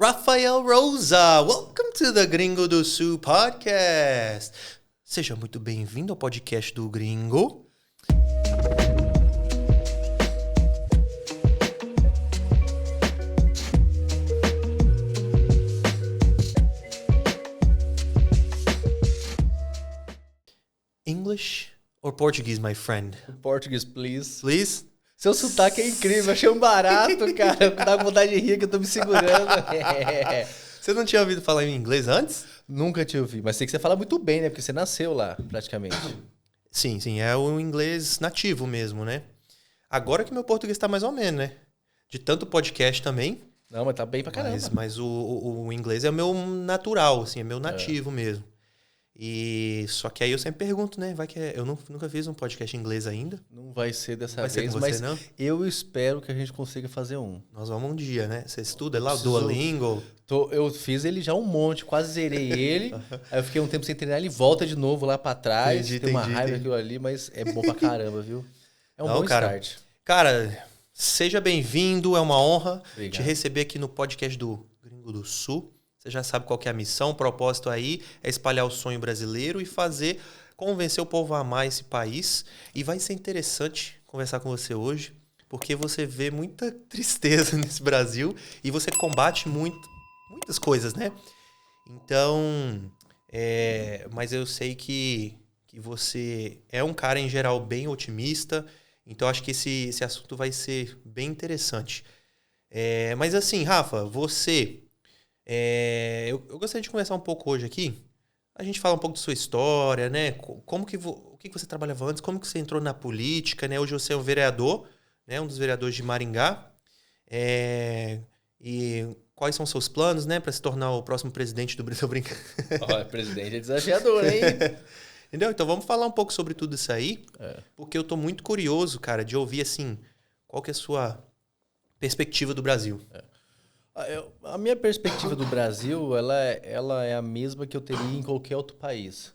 Rafael Rosa. Welcome to the Gringo do Sul podcast. Seja muito bem-vindo ao podcast do Gringo. English or Portuguese, my friend? Português, please. Please? Seu sotaque é incrível, achei um barato, cara. Dá vontade de rir que eu tô me segurando. Você não tinha ouvido falar em inglês antes? Nunca te ouvi, mas sei que você fala muito bem, né? Porque você nasceu lá, praticamente. Sim, é o inglês nativo mesmo, né? Agora que meu português tá mais ou menos, né? De tanto podcast também. Não, mas tá bem pra caramba. Mas o inglês é o meu natural, assim, é meu nativo mesmo. E só que aí eu sempre pergunto, né? Vai que eu nunca fiz um podcast em inglês ainda. Não vai ser dessa Vai ser vez, com mas você, não? eu espero que a gente consiga fazer um. Nós vamos um dia, né? Você estuda lá o Duolingo? Eu fiz ele já um monte, quase zerei ele. Aí eu fiquei um tempo sem treinar, ele volta de novo lá pra trás. Tem uma raiva daquilo ali, mas é bom pra caramba, viu? É um bom start. Cara, seja bem-vindo, é uma honra te receber aqui no podcast do Gringo do Sul. Você já sabe qual que é a missão, o propósito aí é espalhar o sonho brasileiro e convencer o povo a amar esse país. E vai ser interessante conversar com você hoje, porque você vê muita tristeza nesse Brasil e você combate muitas coisas, né? Então, mas eu sei que você é um cara, em geral, bem otimista, então acho que esse assunto vai ser bem interessante. Mas assim, Rafa, você... eu gostaria de conversar um pouco hoje aqui. A gente fala um pouco de sua história, né? O que você trabalhava antes? Como que você entrou na política, né? Hoje você é um vereador, né? Um dos vereadores de Maringá. E quais são os seus planos, né? Para se tornar o próximo presidente do Brasil? Brincando. Presidente é desafiador, hein? Entendeu? Então vamos falar um pouco sobre tudo isso aí. Porque eu tô muito curioso, cara, de ouvir, assim, qual que é a sua perspectiva do Brasil. A minha perspectiva do Brasil, ela é a mesma que eu teria em qualquer outro país.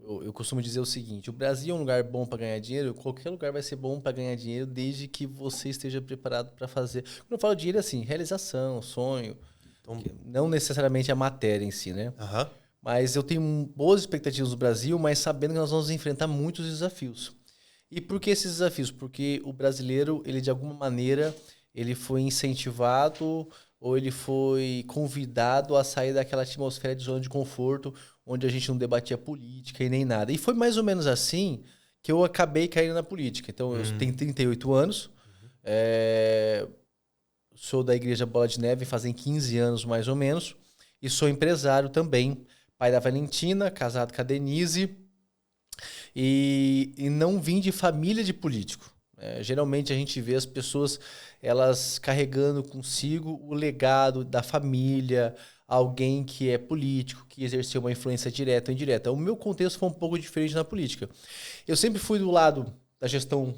Eu costumo dizer o seguinte, o Brasil é um lugar bom para ganhar dinheiro, qualquer lugar vai ser bom para ganhar dinheiro, desde que você esteja preparado para fazer. Quando eu falo dinheiro, assim, realização, sonho, então, não necessariamente a matéria em si, né? Uhum. Mas eu tenho boas expectativas do Brasil, mas sabendo que nós vamos enfrentar muitos desafios. E por que esses desafios? Porque o brasileiro, ele de alguma maneira... ele foi incentivado ou ele foi convidado a sair daquela atmosfera de zona de conforto, onde a gente não debatia política e nem nada. E foi mais ou menos assim que eu acabei caindo na política. Então, eu tenho 38 anos, sou da Igreja Bola de Neve, fazem 15 anos mais ou menos, e sou empresário também, pai da Valentina, casado com a Denise, e não vim de família de político. Geralmente a gente vê as pessoas elas carregando consigo o legado da família, alguém que é político, que exerceu uma influência direta ou indireta. O meu contexto foi um pouco diferente na política. Eu sempre fui do lado da gestão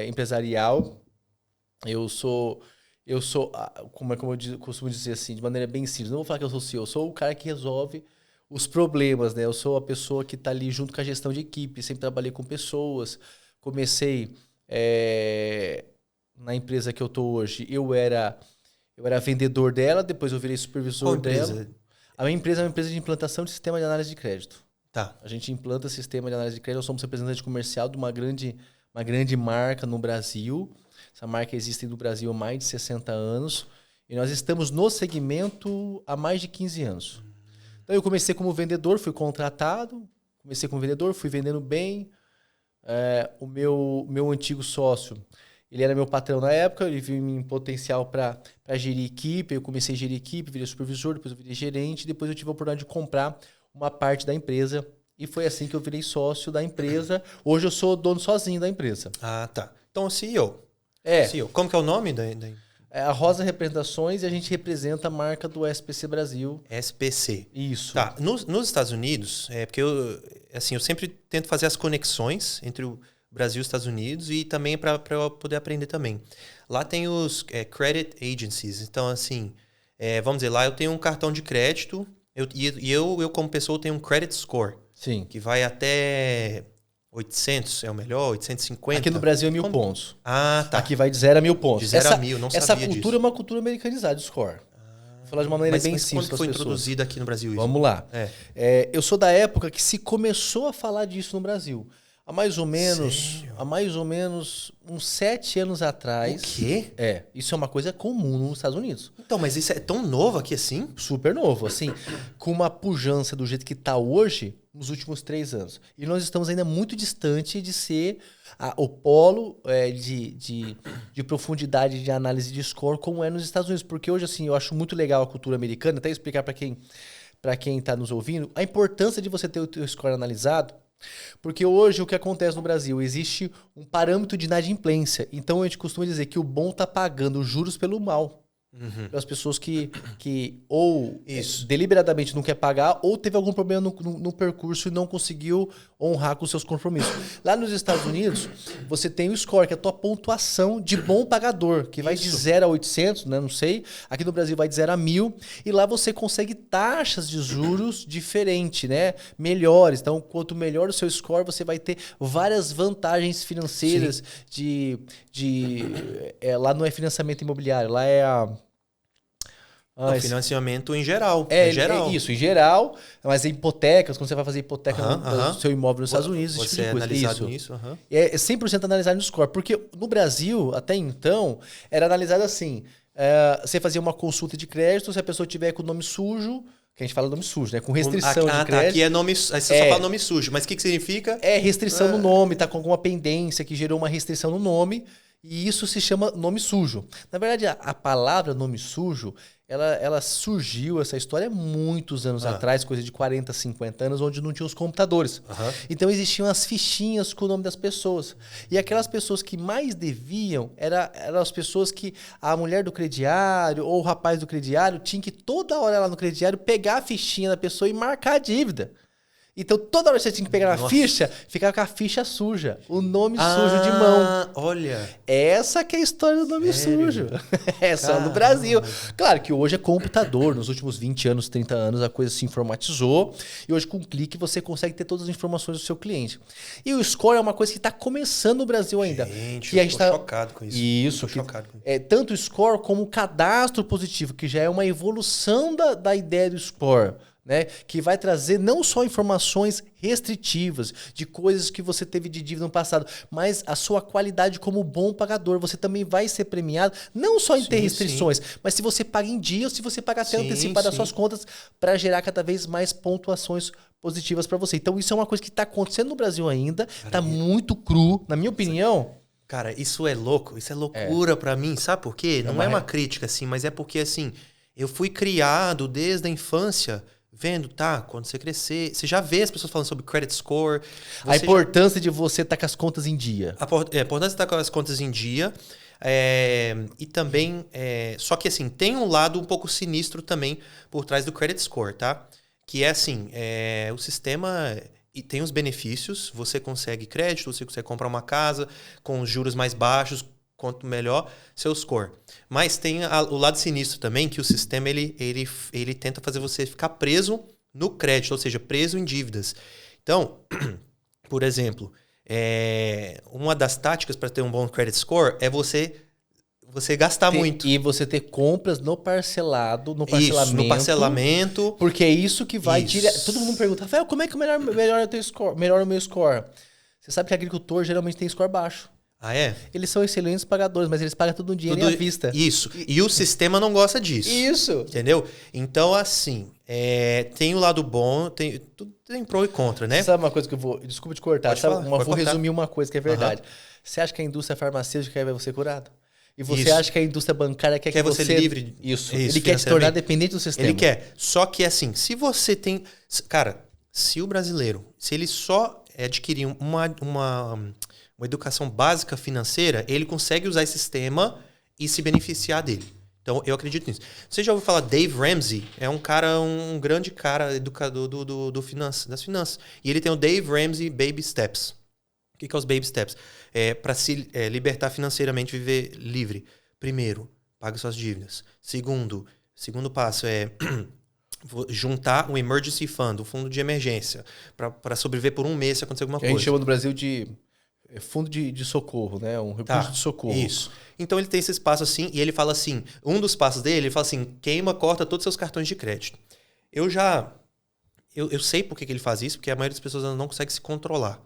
empresarial. Eu sou como eu costumo dizer assim, de maneira bem simples, não vou falar que eu sou CEO, eu sou o cara que resolve os problemas, né? Eu sou a pessoa que está ali junto com a gestão de equipe, sempre trabalhei com pessoas, comecei... na empresa que eu tô hoje, eu era vendedor dela, depois eu virei supervisor dela. A minha empresa é uma empresa de implantação de sistema de análise de crédito. Tá. A gente implanta sistema de análise de crédito, nós somos representante comercial de uma grande marca no Brasil. Essa marca existe no Brasil há mais de 60 anos e nós estamos no segmento há mais de 15 anos. Então eu comecei como vendedor, fui contratado, fui vendendo bem. O meu antigo sócio, ele era meu patrão na época, ele viu em mim potencial para gerir equipe, eu comecei a gerir equipe, virei supervisor, depois eu virei gerente, depois eu tive a oportunidade de comprar uma parte da empresa e foi assim que eu virei sócio da empresa. Hoje eu sou dono sozinho da empresa. Ah, tá. Então, CEO. CEO. Como que é o nome da a Rosa Representações e a gente representa a marca do SPC Brasil. SPC. Isso. Tá. Nos Estados Unidos, porque eu sempre tento fazer as conexões entre o Brasil e os Estados Unidos e também para eu poder aprender também. Lá tem os credit agencies. Então, assim, vamos dizer, lá eu tenho um cartão de crédito eu como pessoa, tenho um credit score. Sim. Que vai até 800, é o melhor, 850. Aqui no Brasil é 1.000 pontos. Ah, tá. Aqui vai de 0 a 1.000 pontos. De 0 a 1.000, não sabia disso. Essa cultura é uma cultura americanizada de score. Vou falar de uma maneira bem mas simples. Quando que foi introduzido aqui no Brasil isso? Vamos lá. Eu sou da época que se começou a falar disso no Brasil. Há mais ou menos uns 7 anos atrás. O quê? Isso é uma coisa comum nos Estados Unidos. Então, mas isso é tão novo aqui assim? Super novo, assim, com uma pujança do jeito que está hoje nos últimos 3 anos. E nós estamos ainda muito distante de ser o polo de profundidade de análise de score como é nos Estados Unidos. Porque hoje, assim, eu acho muito legal a cultura americana, até explicar para quem está nos ouvindo, a importância de você ter o teu score analisado. Porque hoje o que acontece no Brasil? Existe um parâmetro de inadimplência. Então a gente costuma dizer que o bom está pagando juros pelo mal. Para as pessoas que ou deliberadamente não quer pagar ou teve algum problema no percurso e não conseguiu honrar com seus compromissos. Lá nos Estados Unidos, você tem o score, que é a tua pontuação de bom pagador, que vai de 0 a 800, né? Não sei. Aqui no Brasil vai de 0 a 1000. E lá você consegue taxas de juros diferentes, né? Melhores. Então, quanto melhor o seu score, você vai ter várias vantagens financeiras lá não é financiamento imobiliário, lá é financiamento em geral. Geral. Isso, em geral. Mas é hipotecas, quando você vai fazer hipoteca no seu imóvel nos Estados Unidos, esse tipo de coisa. Analisado nisso. É 100% analisado no score. Porque no Brasil, até então, era analisado assim. Você fazia uma consulta de crédito, se a pessoa tiver com o nome sujo, que a gente fala nome sujo, né? Com restrição de crédito. Aqui é nome. Aí você só fala nome sujo. Mas o que significa? É restrição no nome, tá com alguma pendência que gerou uma restrição no nome. E isso se chama nome sujo. Na verdade, a palavra nome sujo, ela surgiu, essa história, muitos anos atrás, coisa de 40, 50 anos, onde não tinha os computadores. Então existiam as fichinhas com o nome das pessoas. E aquelas pessoas que mais deviam eram as pessoas que a mulher do crediário ou o rapaz do crediário tinha que toda hora lá no crediário pegar a fichinha da pessoa e marcar a dívida. Então, toda hora que você tinha que pegar na ficha, ficava com a ficha suja. O nome sujo de mão. Olha. Essa que é a história do nome sujo. É só no Brasil. Claro que hoje é computador. Nos últimos 20 anos, 30 anos, a coisa se informatizou. E hoje, com um clique, você consegue ter todas as informações do seu cliente. E o score é uma coisa que está começando no Brasil ainda. Gente, eu tô chocado com isso. Isso. Chocado com isso. Tanto o score como o cadastro positivo, que já é uma evolução da ideia do score. Né? Que vai trazer não só informações restritivas de coisas que você teve de dívida no passado, mas a sua qualidade como bom pagador. Você também vai ser premiado, não só em ter restrições, mas se você paga em dia ou se você paga até antecipado as suas contas para gerar cada vez mais pontuações positivas para você. Então isso é uma coisa que está acontecendo no Brasil ainda, está muito cru, na minha opinião. Cara, isso é louco, isso é loucura para mim, sabe por quê? Não é uma crítica assim, mas é porque assim, eu fui criado desde a infância vendo, quando você crescer, você já vê as pessoas falando sobre credit score. A importância de você estar com as contas em dia. A importância de estar com as contas em dia. E também, só que assim, tem um lado um pouco sinistro também por trás do credit score, tá? Que é assim, o sistema tem os benefícios, você consegue crédito, você consegue comprar uma casa com juros mais baixos, quanto melhor seu score. Mas tem o lado sinistro também, que o sistema ele tenta fazer você ficar preso no crédito, ou seja, preso em dívidas. Então, por exemplo, uma das táticas para ter um bom credit score é você gastar muito. E você ter compras no parcelamento. Isso, no parcelamento. Porque é isso que vai direto. Todo mundo pergunta, Rafael, como é que melhora o meu score? Você sabe que agricultor geralmente tem score baixo. Ah, é? Eles são excelentes pagadores, mas eles pagam todo o dinheiro à vista. Isso. E o sistema não gosta disso. Isso. Entendeu? Então, assim, tem o lado bom, tem pró e contra, né? Sabe uma coisa que eu vou... Desculpa te cortar. Vou resumir uma coisa que é verdade. Você acha que a indústria farmacêutica quer ver você curado? E você acha que a indústria bancária quer que você... livre. Isso. Ele quer te tornar dependente do sistema. Ele quer. Só que, assim, se você tem... Cara, se o brasileiro, se ele só adquirir uma educação básica financeira, ele consegue usar esse sistema e se beneficiar dele. Então, eu acredito nisso. Você já ouviu falar Dave Ramsey? É um grande cara, educador das finanças. E ele tem o Dave Ramsey Baby Steps. O que é os Baby Steps? Para se libertar financeiramente, viver livre. Primeiro, pague suas dívidas. Segundo passo é juntar um emergency fund, um fundo de emergência, para sobreviver por um mês se acontecer alguma coisa. A gente chama no Brasil de fundo de socorro, né? Um recurso de socorro. Isso. Então ele tem esse espaço assim, e ele fala assim, um dos passos dele, ele fala assim, queima, corta todos os seus cartões de crédito. Eu sei por que ele faz isso, porque a maioria das pessoas não consegue se controlar.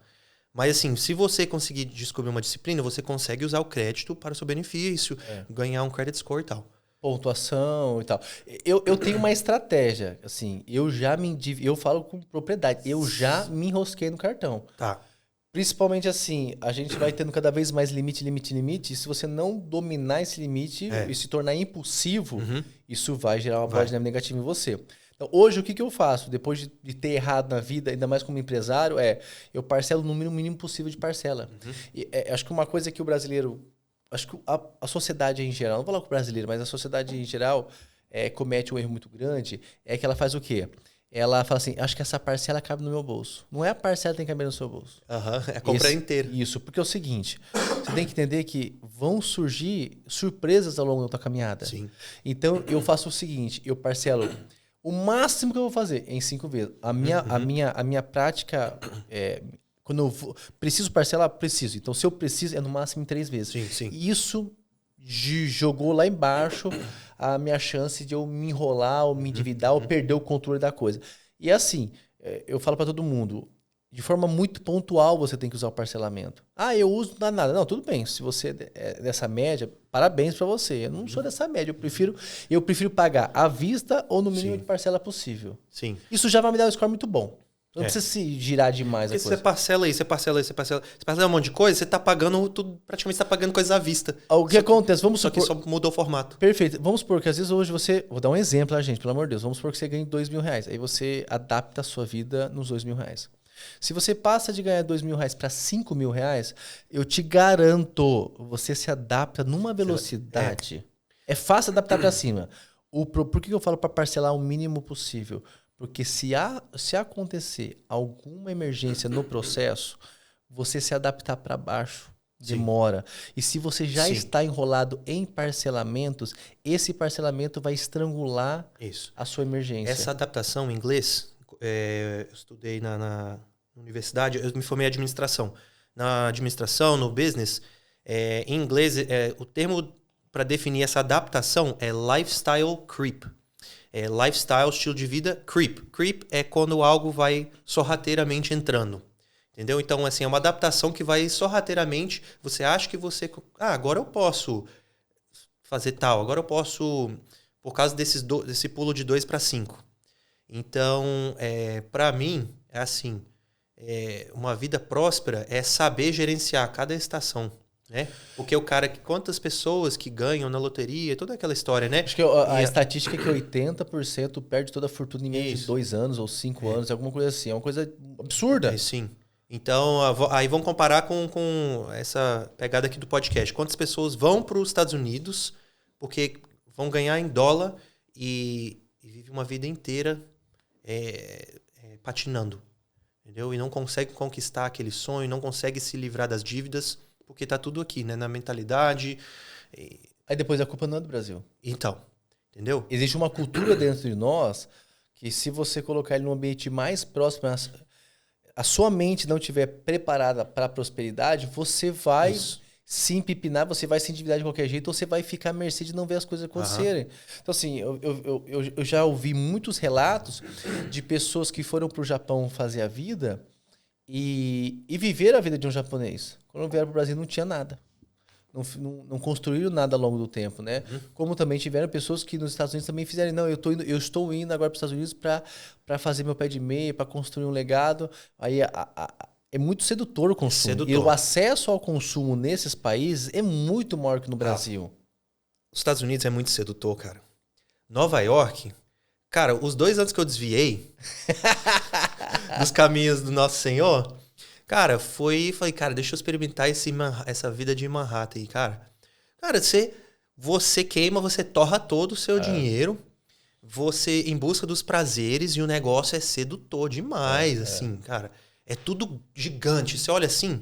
Mas assim, se você conseguir descobrir uma disciplina, você consegue usar o crédito para o seu benefício, ganhar um credit score e tal. Pontuação e tal. Eu tenho uma estratégia, assim, eu falo com propriedade, eu já me enrosquei no cartão. Tá. Principalmente assim, a gente vai tendo cada vez mais limite, e se você não dominar esse limite e se tornar impulsivo, isso vai gerar uma bola de neve negativa em você. Então, hoje, o que eu faço? Depois de ter errado na vida, ainda mais como empresário, eu parcelo no mínimo possível de parcela. E, acho que uma coisa que o brasileiro... Acho que a sociedade em geral, não vou falar com o brasileiro, mas a sociedade em geral comete um erro muito grande, é que ela faz o quê? Ela fala assim, acho que essa parcela cabe no meu bolso. Não é a parcela que tem que caber no seu bolso. É a compra inteira. Isso, porque é o seguinte, você tem que entender que vão surgir surpresas ao longo da tua caminhada. Sim. Então, eu faço o seguinte, eu parcelo o máximo que eu vou fazer em 5 vezes. A minha prática, quando eu preciso parcelar, preciso. Então, se eu preciso, é no máximo em 3 vezes. Sim, sim. Isso jogou lá embaixo a minha chance de eu me enrolar, ou me endividar, ou perder o controle da coisa. E assim, eu falo para todo mundo, de forma muito pontual você tem que usar o parcelamento. Eu uso, não dá nada. Não, tudo bem, se você é dessa média, parabéns para você. Eu não sou dessa média, eu prefiro pagar à vista ou no mínimo de parcela possível. Sim. Isso já vai me dar um score muito bom. Não precisa se girar demais a coisa. Você parcela um monte de coisa, você tá pagando tudo, praticamente você tá pagando coisas à vista. O que acontece? Vamos supor... Só que só mudou o formato. Perfeito. Vamos supor que às vezes hoje você... Vou dar um exemplo, gente, pelo amor de Deus. Vamos supor que você ganhe R$2.000. Aí você adapta a sua vida nos R$2.000. Se você passa de ganhar R$2.000 para R$5.000, eu te garanto, você se adapta numa velocidade. É fácil adaptar para cima. Por que eu falo para parcelar o mínimo possível? Porque se acontecer alguma emergência no processo, você se adaptar para baixo demora. E se você já está enrolado em parcelamentos, esse parcelamento vai estrangular a sua emergência. Essa adaptação em inglês, eu estudei na universidade, eu me formei em administração. Na administração, no business, em inglês, o termo para definir essa adaptação é lifestyle creep. Lifestyle, estilo de vida, creep. Creep é quando algo vai sorrateiramente entrando. Entendeu? Então, assim, é uma adaptação que vai sorrateiramente. Você acha que você... agora eu posso fazer tal. Agora eu posso... Por causa desse pulo de 2 para 5. Então, para mim, é assim... uma vida próspera é saber gerenciar cada estação. Né? Porque o cara, quantas pessoas que ganham na loteria, toda aquela história, né? Acho que a estatística é que 80% perde toda a fortuna em menos de 2 anos ou 5 anos, alguma coisa assim. É uma coisa absurda. Sim. Então, aí vamos comparar com essa pegada aqui do podcast. Quantas pessoas vão para os Estados Unidos porque vão ganhar em dólar e vivem uma vida inteira patinando, entendeu? E não consegue conquistar aquele sonho, não consegue se livrar das dívidas, porque tá tudo aqui, né? Na mentalidade. Aí depois a culpa não é do Brasil. Então, entendeu? Existe uma cultura dentro de nós que se você colocar ele num ambiente mais próximo, a sua mente não estiver preparada para a prosperidade, você vai se empipinar, você vai se endividar de qualquer jeito, ou você vai ficar à mercê de não ver as coisas acontecerem. Então, assim, eu já ouvi muitos relatos de pessoas que foram para o Japão fazer a vida e viveram a vida de um japonês. Quando vieram para o Brasil não tinha nada. Não construíram nada ao longo do tempo, né? Como também tiveram pessoas que nos Estados Unidos também fizeram, não, eu estou indo agora para os Estados Unidos para fazer meu pé de meia, para construir um legado. Aí é muito sedutor o consumo. E o acesso ao consumo nesses países é muito maior que no Brasil. Os Estados Unidos é muito sedutor, cara. Nova York, cara, os 2 anos que eu desviei dos caminhos do Nosso Senhor, cara, falei, cara, deixa eu experimentar essa vida de Manhattan aí, cara. Cara, você queima, você torra todo o seu dinheiro, você em busca dos prazeres e o negócio é sedutor demais, assim, cara. É tudo gigante. Você olha assim,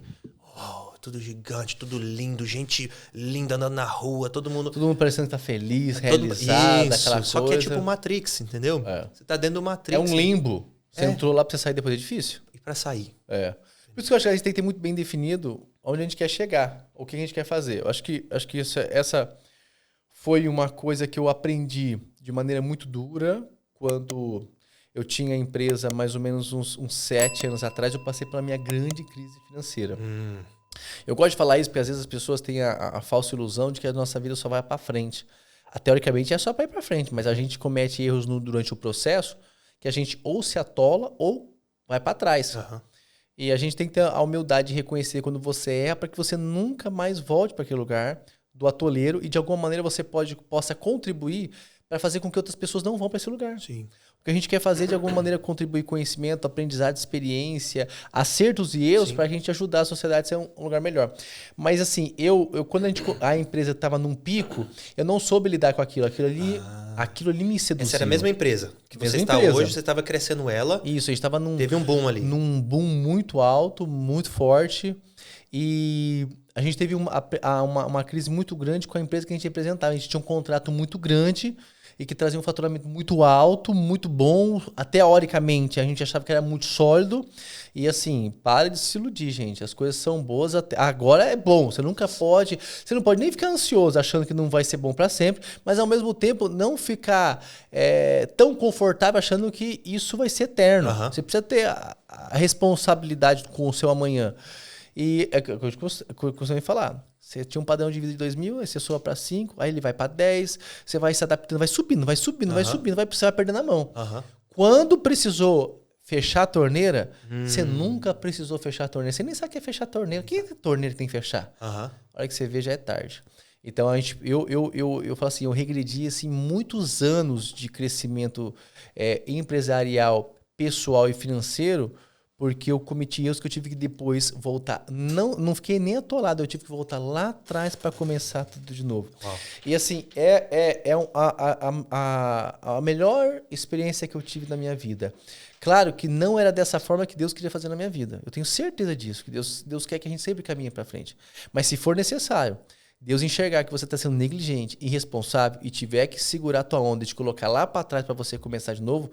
tudo gigante, tudo lindo, gente linda andando na rua, todo mundo parecendo que tá feliz, realizado, aquela coisa. Só que é tipo Matrix, entendeu? Você tá dentro do Matrix. É um limbo. Você entrou lá pra você sair depois é difícil. E pra sair. Por isso que eu acho que a gente tem que ter muito bem definido onde a gente quer chegar, o que a gente quer fazer. Eu acho que essa foi uma coisa que eu aprendi de maneira muito dura quando eu tinha a empresa mais ou menos uns 7 anos atrás, eu passei pela minha grande crise financeira. Eu gosto de falar isso porque às vezes as pessoas têm a falsa ilusão de que a nossa vida só vai para frente. Teoricamente é só para ir para frente, mas a gente comete erros durante o processo que a gente ou se atola ou vai para trás. Uhum. E a gente tem que ter a humildade de reconhecer quando você erra para que você nunca mais volte para aquele lugar do atoleiro e de alguma maneira você possa contribuir para fazer com que outras pessoas não vão para esse lugar. Sim. O que a gente quer fazer de alguma maneira é contribuir conhecimento, aprendizado, experiência, acertos e erros para a gente ajudar a sociedade a ser um lugar melhor. Mas assim, quando a empresa estava num pico, eu não soube lidar com aquilo. Aquilo ali me seduziu. Essa era a mesma empresa que você está hoje, você estava crescendo ela. Isso, a gente estava teve um boom ali. Num boom muito alto, muito forte. E a gente teve uma crise muito grande com a empresa que a gente representava. A gente tinha um contrato muito grande e que trazia um faturamento muito alto, muito bom. Teoricamente, a gente achava que era muito sólido. E assim, para de se iludir, gente. As coisas são boas. Agora é bom. Você não pode nem ficar ansioso achando que não vai ser bom para sempre, mas ao mesmo tempo não ficar tão confortável achando que isso vai ser eterno. Uhum. Você precisa ter a responsabilidade com o seu amanhã. E é o que eu costumo falar. Você tinha um padrão de vida de 2.000, aí você soa para 5, aí ele vai para 10, você vai se adaptando, vai subindo, você vai perdendo a mão. Quando precisou fechar a torneira, você nunca precisou fechar a torneira. Você nem sabe o que é fechar a torneira. Que torneira que tem que fechar? A hora que você vê, já é tarde. Então, eu falo assim, eu regredi assim, muitos anos de crescimento empresarial, pessoal e financeiro, porque eu cometi erros que eu tive que depois voltar. Não fiquei nem atolado, eu tive que voltar lá atrás para começar tudo de novo. Uau. E assim, a melhor experiência que eu tive na minha vida. Claro que não era dessa forma que Deus queria fazer na minha vida. Eu tenho certeza disso, que Deus quer que a gente sempre caminhe para frente. Mas se for necessário, Deus enxergar que você está sendo negligente, irresponsável e tiver que segurar a tua onda e te colocar lá para trás para você começar de novo,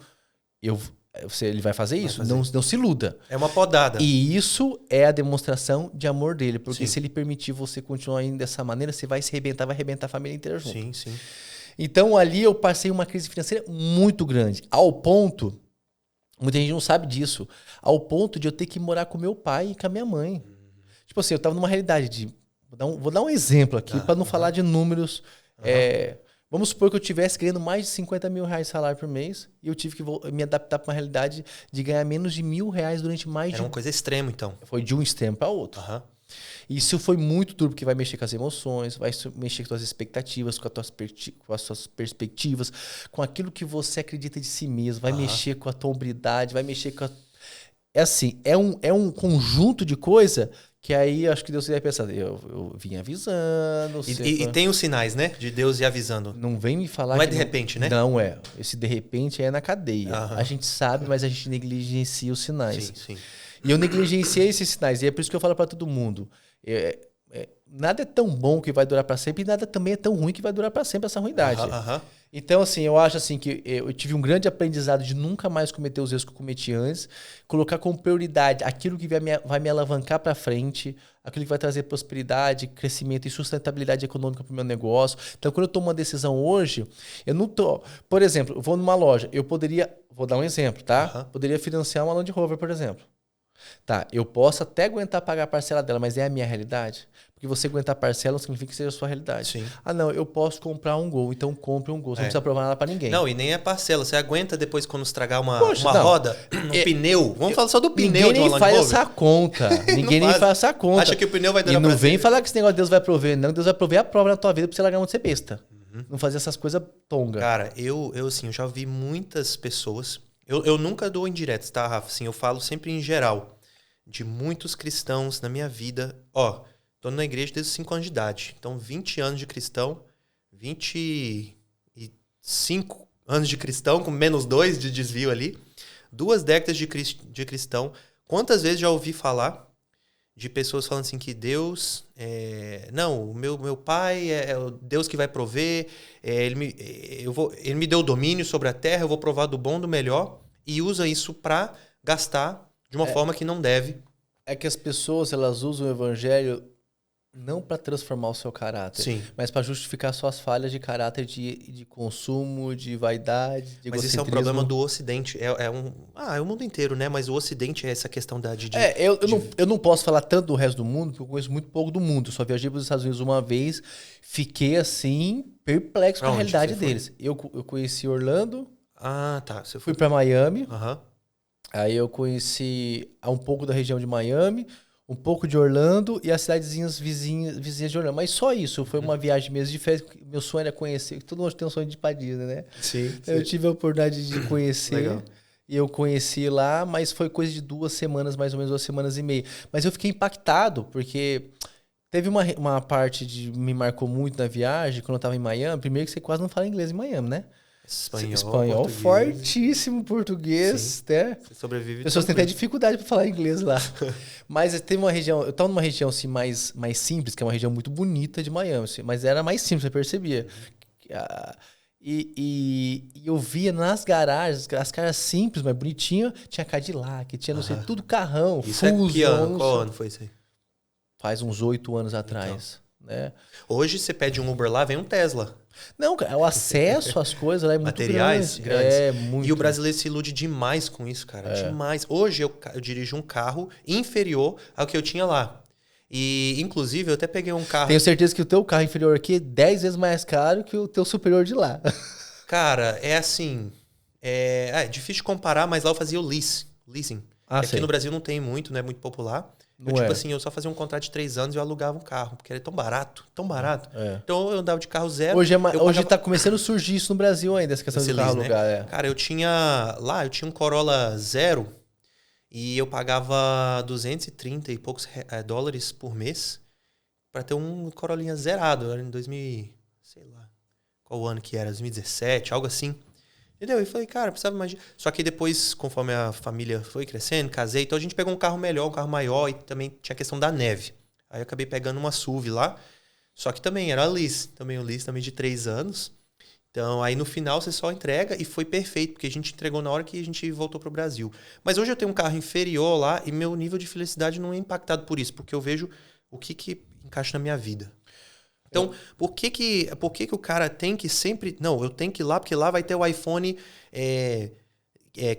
ele vai fazer isso. Não se iluda. É uma podada. E isso é a demonstração de amor dele. Porque se ele permitir você continuar indo dessa maneira, você vai se arrebentar, vai arrebentar a família inteira junto. Sim, sim. Então, ali eu passei uma crise financeira muito grande. Ao ponto, muita gente não sabe disso, ao ponto de eu ter que morar com meu pai e com a minha mãe. Tipo assim, eu estava numa realidade de... Vou dar um exemplo aqui, para não falar de números... Vamos supor que eu estivesse ganhando mais de 50 mil reais de salário por mês e eu tive que me adaptar para uma realidade de ganhar menos de R$1.000 durante Era uma coisa extrema, então. Foi de um extremo para outro. Isso foi muito duro, porque vai mexer com as emoções, vai mexer com as expectativas, com as suas perspectivas, com aquilo que você acredita de si mesmo, vai mexer com a tua hombridade, vai mexer com a... É assim, é um conjunto de coisa... Que aí acho que Deus ia pensar, eu vim avisando. E tem os sinais, né? De Deus ir avisando. Não vem me falar. Não é de repente, né? Não é. Esse de repente é na cadeia. A gente sabe, mas a gente negligencia os sinais. Sim. E eu negligenciei esses sinais. E é por isso que eu falo para todo mundo. Nada é tão bom que vai durar para sempre e nada também é tão ruim que vai durar para sempre essa ruindade. Então, assim, eu acho assim que eu tive um grande aprendizado de nunca mais cometer os erros que eu cometi antes, colocar como prioridade aquilo que vai me alavancar para frente, aquilo que vai trazer prosperidade, crescimento e sustentabilidade econômica para o meu negócio. Então, quando eu tomo uma decisão hoje, eu não tô... Por exemplo, eu vou numa loja, eu poderia... Vou dar um exemplo, tá? Poderia financiar uma Land Rover, por exemplo. Tá, eu posso até aguentar pagar a parcela dela, mas é a minha realidade? Porque você aguentar a parcela não significa que seja a sua realidade. Sim. Não, eu posso comprar um Gol, então compre um Gol. Você não precisa provar nada pra ninguém. Não, e nem é parcela. Você aguenta depois quando estragar uma roda, um pneu. Vamos falar só do pneu de uma Land Rover. Ninguém nem faz essa conta. Ninguém nem faz essa conta. Acha que o pneu vai durar pra sempre. E não vem falar que esse negócio Deus vai prover. Não, Deus vai prover a prova na tua vida pra você largar onde você besta. Não fazer essas coisas tonga. Cara, eu já ouvi muitas pessoas... Eu nunca dou indiretas, tá, Rafa? Assim, eu falo sempre em geral. De muitos cristãos na minha vida. Tô na igreja desde os 5 anos de idade. Então, 20 anos de cristão, 25 anos de cristão, com menos 2 de desvio ali. 2 décadas de cristão. Quantas vezes já ouvi falar de pessoas falando assim que Deus... não, o meu pai é o Deus que vai prover. Ele me deu domínio sobre a terra, eu vou provar do bom, do melhor. E usa isso para gastar de uma forma que não deve. É que as pessoas, elas usam o evangelho não para transformar o seu caráter, Sim. mas para justificar suas falhas de caráter de consumo, de vaidade, de Mas isso é um problema do Ocidente. É o mundo inteiro, né? Mas o Ocidente é essa questão eu não posso falar tanto do resto do mundo, porque eu conheço muito pouco do mundo. Eu só viajei para os Estados Unidos uma vez, fiquei assim, perplexo com a realidade deles. Eu conheci Orlando. Ah, tá. Você fui para Miami. Aham. Aí eu conheci um pouco da região de Miami, um pouco de Orlando e as cidadezinhas vizinhas de Orlando. Mas só isso, foi uma viagem mesmo de férias. Meu sonho era conhecer, todo mundo tem um sonho de ir pra Disney, né? Sim. Eu tive a oportunidade de conhecer. Legal. E eu conheci lá, mas foi coisa de 2 semanas, mais ou menos 2 semanas e meia. Mas eu fiquei impactado, porque teve uma parte de me marcou muito na viagem, quando eu tava em Miami. Primeiro que você quase não fala inglês em Miami, né? Espanhol fortíssimo, português, né? Você sobrevive. As pessoas têm até dificuldade para falar inglês lá. Mas teve uma região, eu estava numa região assim mais simples, que é uma região muito bonita de Miami, assim, mas era mais simples, você percebia. E eu via nas garagens, as caras simples, mas bonitinhas, tinha Cadillac, tinha não sei, tudo carrão, isso Fusion. Que ano? Qual ano foi isso aí? Faz uns 8 anos atrás. Então. Né? Hoje você pede um Uber lá, vem um Tesla. Não, cara, o acesso às coisas lá é muito materiais grande. grandes. É muito. E o brasileiro se ilude demais com isso, cara. Demais. Hoje eu dirijo um carro inferior ao que eu tinha lá. E, inclusive, eu até peguei um carro... Tenho certeza que o teu carro inferior aqui é 10 vezes mais caro que o teu superior de lá. Cara, é assim... É difícil de comparar, mas lá eu fazia o leasing. Aqui no Brasil não tem muito, não é muito popular. Eu só fazia um contrato de 3 anos e eu alugava um carro, porque era tão barato. Então eu andava de carro zero. Hoje tá começando a surgir isso no Brasil ainda, essa questão de carro alugar. Né? Cara, eu tinha um Corolla zero e eu pagava 230 e poucos dólares por mês para ter um Corollinha zerado. Era em 2000, sei lá, qual ano que era, 2017, algo assim. Entendeu? E falei, cara, precisava mais... Só que depois, conforme a família foi crescendo, casei, então a gente pegou um carro melhor, um carro maior, e também tinha a questão da neve. Aí eu acabei pegando uma SUV lá, só que também era lease, também de 3 anos. Então aí no final você só entrega e foi perfeito, porque a gente entregou na hora que a gente voltou pro Brasil. Mas hoje eu tenho um carro inferior lá e meu nível de felicidade não é impactado por isso, porque eu vejo o que encaixa na minha vida. Então, por que o cara tem que sempre... Não, eu tenho que ir lá, porque lá vai ter o iPhone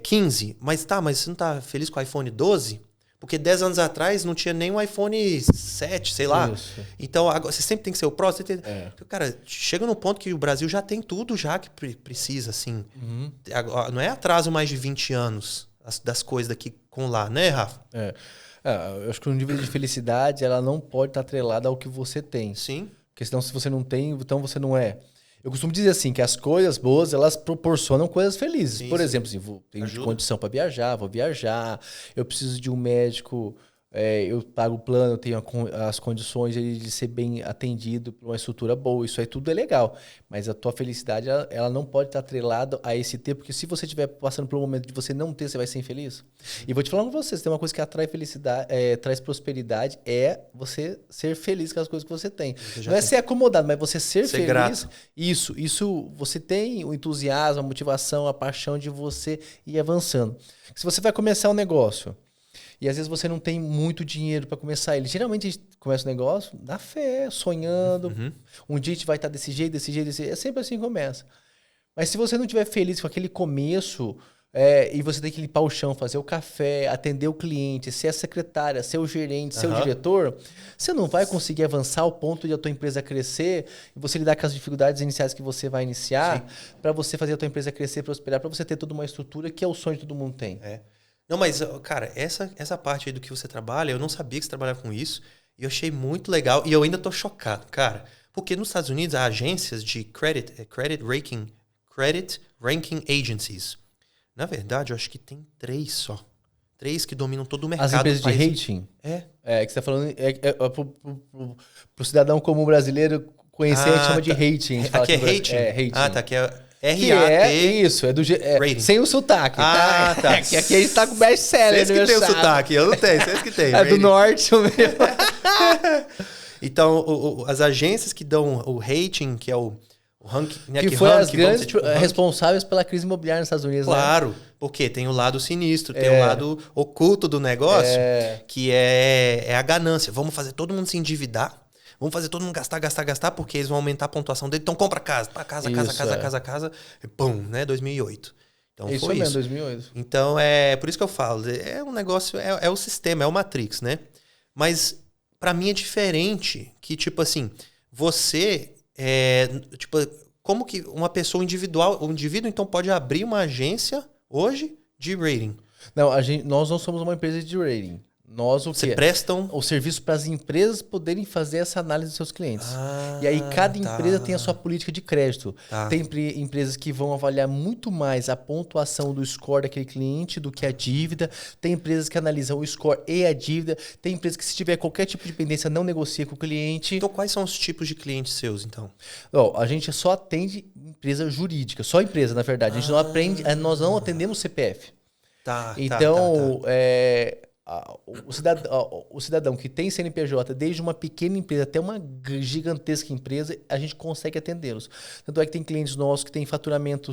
15. Mas você não tá feliz com o iPhone 12? Porque 10 anos atrás não tinha nem um iPhone 7, sei lá. Isso. Então, agora, você sempre tem que ser o próximo. Cara, chega num ponto que o Brasil já tem tudo já que precisa, assim. Uhum. Não é atraso mais de 20 anos das coisas daqui com lá, né, Rafa? Eu acho que o nível de felicidade, ela não pode estar atrelada ao que você tem. Sim. Porque senão, se você não tem, então você não é. Eu costumo dizer assim, que as coisas boas, elas proporcionam coisas felizes. Por exemplo, assim, tenho condição para viajar, vou viajar. Eu preciso de um médico, eu pago o plano, eu tenho as condições de ser bem atendido por uma estrutura boa. Isso aí tudo é legal. Mas a tua felicidade, ela não pode estar atrelada a esse ter, porque se você estiver passando por um momento de você não ter, você vai ser infeliz. E vou te falar com vocês, tem uma coisa que atrai felicidade, traz prosperidade, é você ser feliz com as coisas que você tem. Não é ser acomodado, mas você ser feliz. Grato. Isso, você tem o entusiasmo, a motivação, a paixão de você ir avançando. Se você vai começar um negócio, e às vezes você não tem muito dinheiro para começar ele. Geralmente a gente começa o negócio na fé, sonhando. Uhum. Um dia a gente vai estar desse jeito. É sempre assim que começa. Mas se você não estiver feliz com aquele começo, e você tem que limpar o chão, fazer o café, atender o cliente, ser a secretária, ser o gerente, ser o diretor, você não vai conseguir avançar ao ponto de a tua empresa crescer e você lidar com as dificuldades iniciais que você vai iniciar para você fazer a tua empresa crescer, prosperar, para você ter toda uma estrutura que é o sonho que todo mundo tem. Não, mas, cara, essa parte aí do que você trabalha, eu não sabia que você trabalhava com isso. E eu achei muito legal. E eu ainda tô chocado, cara. Porque nos Estados Unidos, há agências de credit ranking agencies. Na verdade, eu acho que tem 3 só. 3 que dominam todo o mercado. As empresas de rating? Que você tá falando... pro cidadão comum brasileiro conhecer, a gente chama de rating. Aqui é rating? Rating. Tá. Aqui é... Isso, sem o sotaque. Tá. Que aqui a gente tá com best-seller. Vocês que tem o sotaque, eu não tenho, vocês que tem. É do norte mesmo. Então, as agências que dão o rating, que é o O Hank, que foi as grandes responsáveis pela crise imobiliária nos Estados Unidos. Claro, né? Porque tem o lado sinistro, tem o lado oculto do negócio, que é a ganância. Vamos fazer todo mundo se endividar, vamos fazer todo mundo gastar, porque eles vão aumentar a pontuação dele. Então compra casa, casa, pum, né? 2008. Então isso foi mesmo, isso. 2008. Então, por isso que eu falo, é um negócio, é o sistema, é o Matrix, né? Mas pra mim é diferente que, tipo assim, você... tipo, como que uma pessoa individual, o indivíduo então pode abrir uma agência hoje de rating? Não, nós não somos uma empresa de rating. Nós Você prestam o serviço para as empresas poderem fazer essa análise dos seus clientes. E aí cada empresa tem a sua política de crédito. Tem empresas que vão avaliar muito mais a pontuação do score daquele cliente do que a dívida. Tem empresas que analisam o score e a dívida. Tem empresas que, se tiver qualquer tipo de pendência, não negocia com o cliente. Então quais são os tipos de clientes seus, então? A gente só atende empresa jurídica, só empresa, na verdade. A gente nós não atendemos CPF. Então, o cidadão que tem CNPJ, desde uma pequena empresa até uma gigantesca empresa, a gente consegue atendê-los. Tanto é que tem clientes nossos que têm faturamento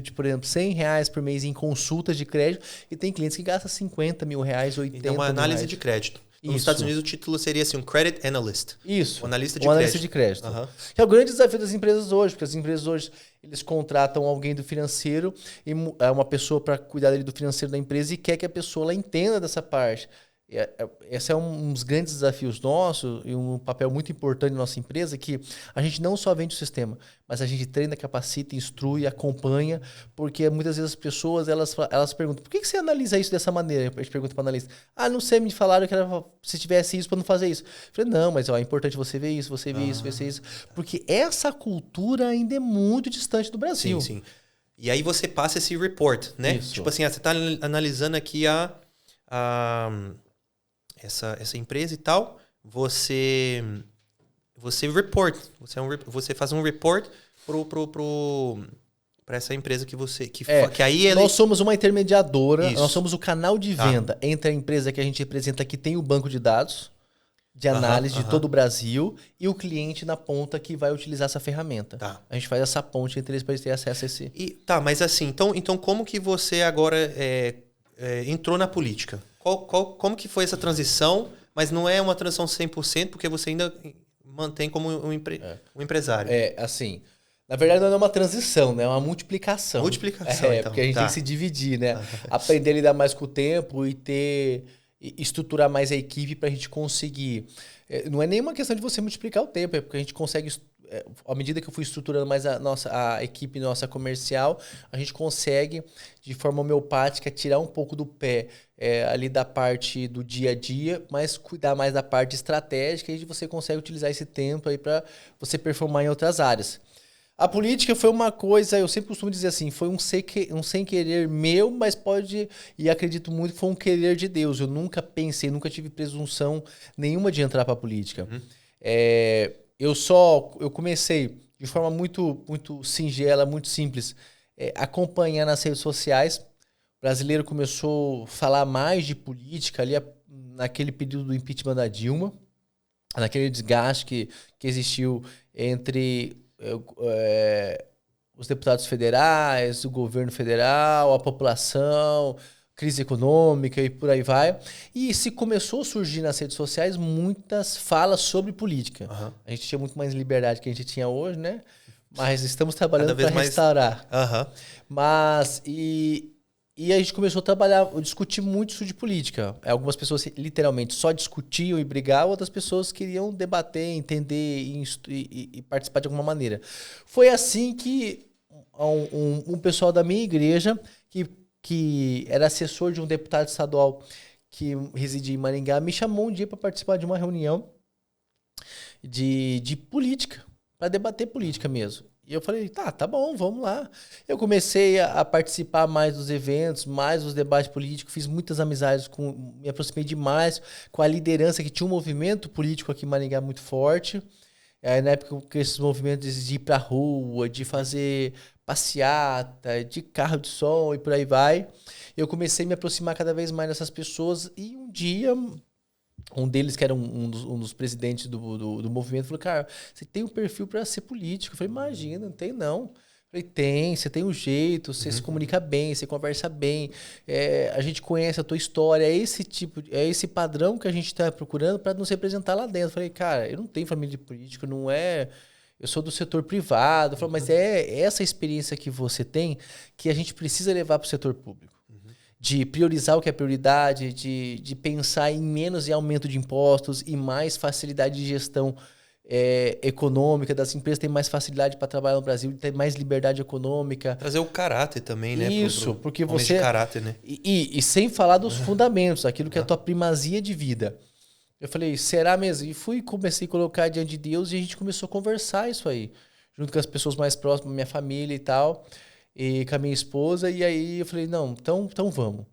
de, por exemplo, R$100 por mês em consultas de crédito, e tem clientes que gastam R$50 mil, R$80 mil. Então, uma análise de crédito. Nos Estados Unidos, o título seria assim, um Credit Analyst. Isso. Um analista de crédito. Que é o grande desafio das empresas hoje, porque as empresas hoje, eles contratam alguém do financeiro, e uma pessoa para cuidar do financeiro da empresa, e quer que a pessoa ela entenda dessa parte. Esse é um dos grandes desafios nossos e um papel muito importante da nossa empresa, que a gente não só vende o sistema, mas a gente treina, capacita, instrui, acompanha, porque muitas vezes as pessoas elas perguntam: por que você analisa isso dessa maneira? A gente pergunta para o analista: não sei, me falaram que era, se tivesse isso para não fazer isso. Eu falei: não, mas é importante você ver isso, você ver isso, ver isso, porque essa cultura ainda é muito distante do Brasil. Sim. E aí você passa esse report, né? Isso. Tipo assim, você está analisando aqui essa empresa e tal, você report, você faz um report para essa empresa que aí nós somos uma intermediadora, Isso. Nós somos o canal de venda entre a empresa que a gente representa, que tem o banco de dados de análise de todo o Brasil, e o cliente na ponta que vai utilizar essa ferramenta. A gente faz essa ponte entre eles para eles terem acesso a esse... Mas assim, então como que você agora entrou na política? Como que foi essa transição? Mas não é uma transição 100%, porque você ainda mantém como um empresário. Assim, na verdade não é uma transição, né? É uma multiplicação. Então. Porque a gente tem que se dividir, né? Aprender a lidar mais com o tempo e estruturar mais a equipe para a gente conseguir. Não é nenhuma questão de você multiplicar o tempo, é porque a gente consegue... À medida que eu fui estruturando mais a equipe nossa comercial, a gente consegue, de forma homeopática, tirar um pouco do pé ali da parte do dia a dia, mas cuidar mais da parte estratégica, e você consegue utilizar esse tempo aí para você performar em outras áreas. A política foi uma coisa, eu sempre costumo dizer assim, foi um sem querer meu, mas e acredito muito que foi um querer de Deus. Eu nunca nunca tive presunção nenhuma de entrar para a política. Eu comecei de forma muito, muito singela, muito simples, acompanhar nas redes sociais. O brasileiro começou a falar mais de política ali naquele período do impeachment da Dilma, naquele desgaste que existiu entre os deputados federais, o governo federal, a população, crise econômica e por aí vai. E se começou a surgir nas redes sociais muitas falas sobre política. A gente tinha muito mais liberdade que a gente tinha hoje, né? Mas estamos trabalhando para restaurar. Mas, e a gente começou a discutir muito isso de política. Algumas pessoas literalmente só discutiam e brigavam, outras pessoas queriam debater, entender e participar de alguma maneira. Foi assim que um pessoal da minha igreja, que era assessor de um deputado estadual que residia em Maringá, me chamou um dia para participar de uma reunião de política, para debater política mesmo. E eu falei: tá bom, vamos lá. Eu comecei a participar mais dos eventos, mais dos debates políticos, fiz muitas amizades, me aproximei demais com a liderança, que tinha um movimento político aqui em Maringá muito forte. Na época que esses movimentos de ir pra rua, de fazer passeata, de carro de som e por aí vai, eu comecei a me aproximar cada vez mais dessas pessoas, e um dia Um deles, que era um dos presidentes do movimento, falou, cara, você tem um perfil para ser político. Eu falei, imagina, não tem não. Eu falei, tem, você tem um jeito, você se comunica bem, você conversa bem, a gente conhece a tua história, é esse padrão que a gente está procurando para nos representar lá dentro. Eu falei, cara, eu não tenho família de político, não é... Eu sou do setor privado. Eu falei, mas é essa experiência que você tem que a gente precisa levar para o setor público. De priorizar o que é prioridade, de pensar em menos em aumento de impostos e mais facilidade de gestão econômica das empresas, tem mais facilidade para trabalhar no Brasil, ter mais liberdade econômica. Trazer o caráter também, né? Isso, porque você... de caráter, né? E sem falar dos fundamentos, aquilo que é a tua primazia de vida. Eu falei, será mesmo? E comecei a colocar diante de Deus e a gente começou a conversar isso aí, junto com as pessoas mais próximas, minha família e tal, e com a minha esposa, e aí eu falei, não, então vamos.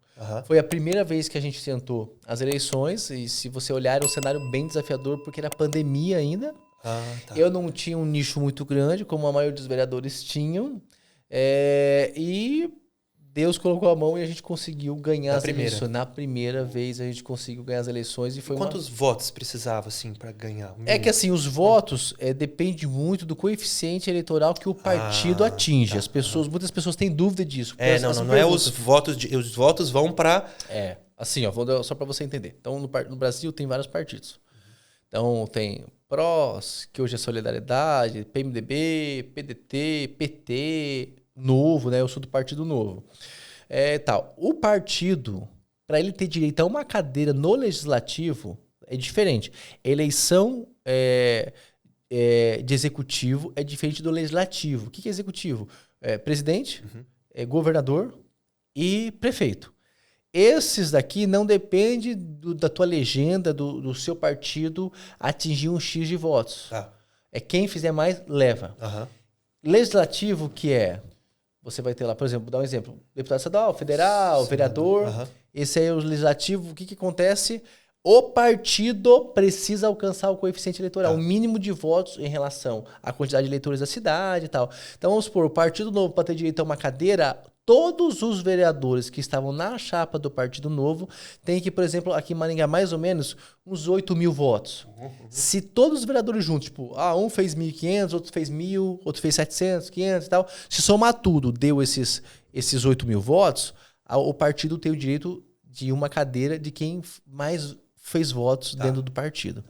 Foi a primeira vez que a gente tentou as eleições, e se você olhar, era um cenário bem desafiador, porque era pandemia ainda. Tá. Eu não tinha um nicho muito grande, como a maioria dos vereadores tinham, e Deus colocou a mão e a gente conseguiu ganhar as eleições. Na primeira vez a gente conseguiu ganhar as eleições. E quantos votos precisava, assim, para ganhar? É que, assim, os votos depende muito do coeficiente eleitoral que o partido atinge. Tá. Muitas pessoas têm dúvida disso. Não é os votos... Os votos vão para... Assim, ó, só para você entender. Então, no Brasil tem vários partidos. Então, tem PROS, que hoje é Solidariedade, PMDB, PDT, PT... Novo, né? Eu sou do Partido Novo. Tal. O partido, para ele ter direito a uma cadeira no legislativo, é diferente. Eleição de executivo é diferente do legislativo. O que é executivo? Presidente, governador e prefeito. Esses daqui não dependem da tua legenda, do seu partido atingir um X de votos. Quem fizer mais, leva. Legislativo, que é... Você vai ter lá, por exemplo, vou dar um exemplo. Deputado estadual, federal, vereador. Esse aí é o legislativo. O que acontece? O partido precisa alcançar o coeficiente eleitoral, o mínimo de votos em relação à quantidade de eleitores da cidade e tal. Então, vamos supor, o Partido Novo, para ter direito a uma cadeira, todos os vereadores que estavam na chapa do Partido Novo têm que, por exemplo, aqui em Maringá, mais ou menos, uns 8 mil votos. Se todos os vereadores juntos, tipo, um fez 1.500, outro fez 1.000, outro fez 700, 500 e tal, se somar tudo, deu esses 8 mil votos, o partido tem o direito de uma cadeira de quem mais fez votos dentro do partido.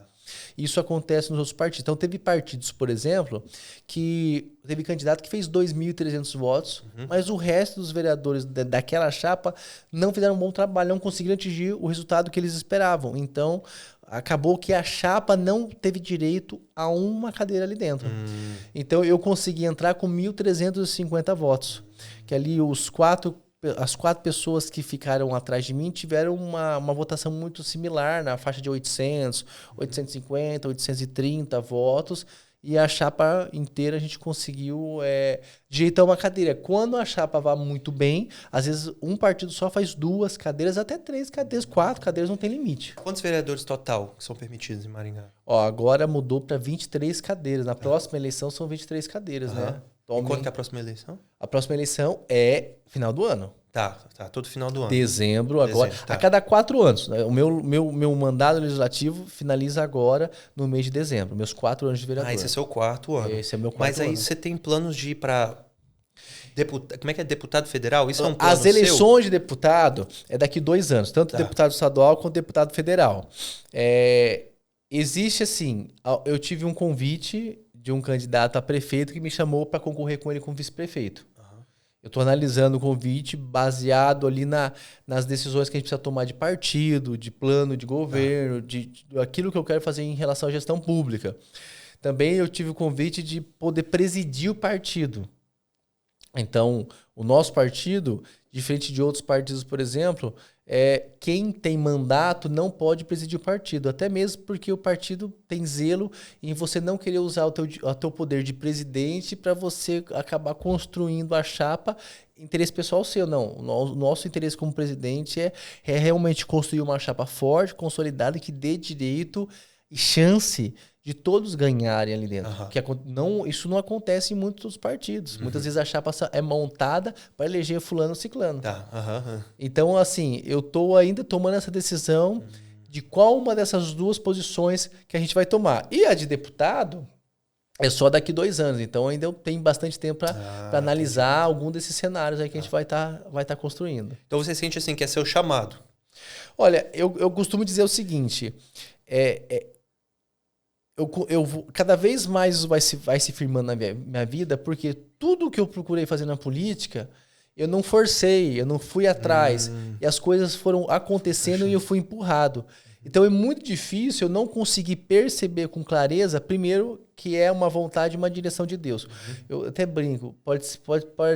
Isso acontece nos outros partidos. Então, teve partidos, por exemplo, que teve candidato que fez 2.300 votos, mas o resto dos vereadores daquela chapa não fizeram um bom trabalho, não conseguiram atingir o resultado que eles esperavam. Então, acabou que a chapa não teve direito a uma cadeira ali dentro. Então, eu consegui entrar com 1.350 votos, que ali as quatro pessoas que ficaram atrás de mim tiveram uma votação muito similar, na faixa de 800, 850, 830 votos. E a chapa inteira a gente conseguiu direitar uma cadeira. Quando a chapa vai muito bem, às vezes um partido só faz 2 cadeiras, até 3 cadeiras, 4 cadeiras, não tem limite. Quantos vereadores total que são permitidos em Maringá? Agora mudou para 23 cadeiras. Na próxima eleição são 23 cadeiras, né? E quando que é a próxima eleição? A próxima eleição é final do ano. Tá, todo final do ano. Dezembro, agora. A cada 4 anos. Né? O meu mandato legislativo finaliza agora no mês de dezembro. Meus 4 anos de vereador. Esse é seu 4º ano. Esse é meu 4º ano. Mas aí você tem planos de ir para... Como é que é? Deputado federal? Isso é um plano As eleições seu? de deputado é daqui 2 anos. Tanto deputado estadual quanto deputado federal. Existe assim... Eu tive um convite de um candidato a prefeito que me chamou para concorrer com ele como vice-prefeito. Eu estou analisando o convite baseado ali nas decisões que a gente precisa tomar de partido, de plano de governo, de aquilo que eu quero fazer em relação à gestão pública. Também eu tive o convite de poder presidir o partido. Então, o nosso partido, diferente de outros partidos, por exemplo, quem tem mandato não pode presidir o partido, até mesmo porque o partido tem zelo em você não querer usar o teu poder de presidente para você acabar construindo a chapa, interesse pessoal seu. Não, o nosso interesse como presidente é realmente construir uma chapa forte, consolidada, que dê direito e chance de todos ganharem ali dentro. Isso não acontece em muitos partidos. Muitas vezes a chapa é montada para eleger fulano ou ciclano. Então, assim, eu estou ainda tomando essa decisão de qual uma dessas duas posições que a gente vai tomar. E a de deputado é só daqui 2 anos, então ainda eu tenho bastante tempo para analisar algum desses cenários aí que a gente vai tá construindo. Então você sente assim que é seu chamado? Olha, eu costumo dizer o seguinte, cada vez mais vai se firmando na minha vida, porque tudo que eu procurei fazer na política, eu não forcei, eu não fui atrás, e as coisas foram acontecendo e eu fui empurrado. Então é muito difícil eu não conseguir perceber com clareza, primeiro, que é uma vontade e uma direção de Deus. Eu até brinco, pode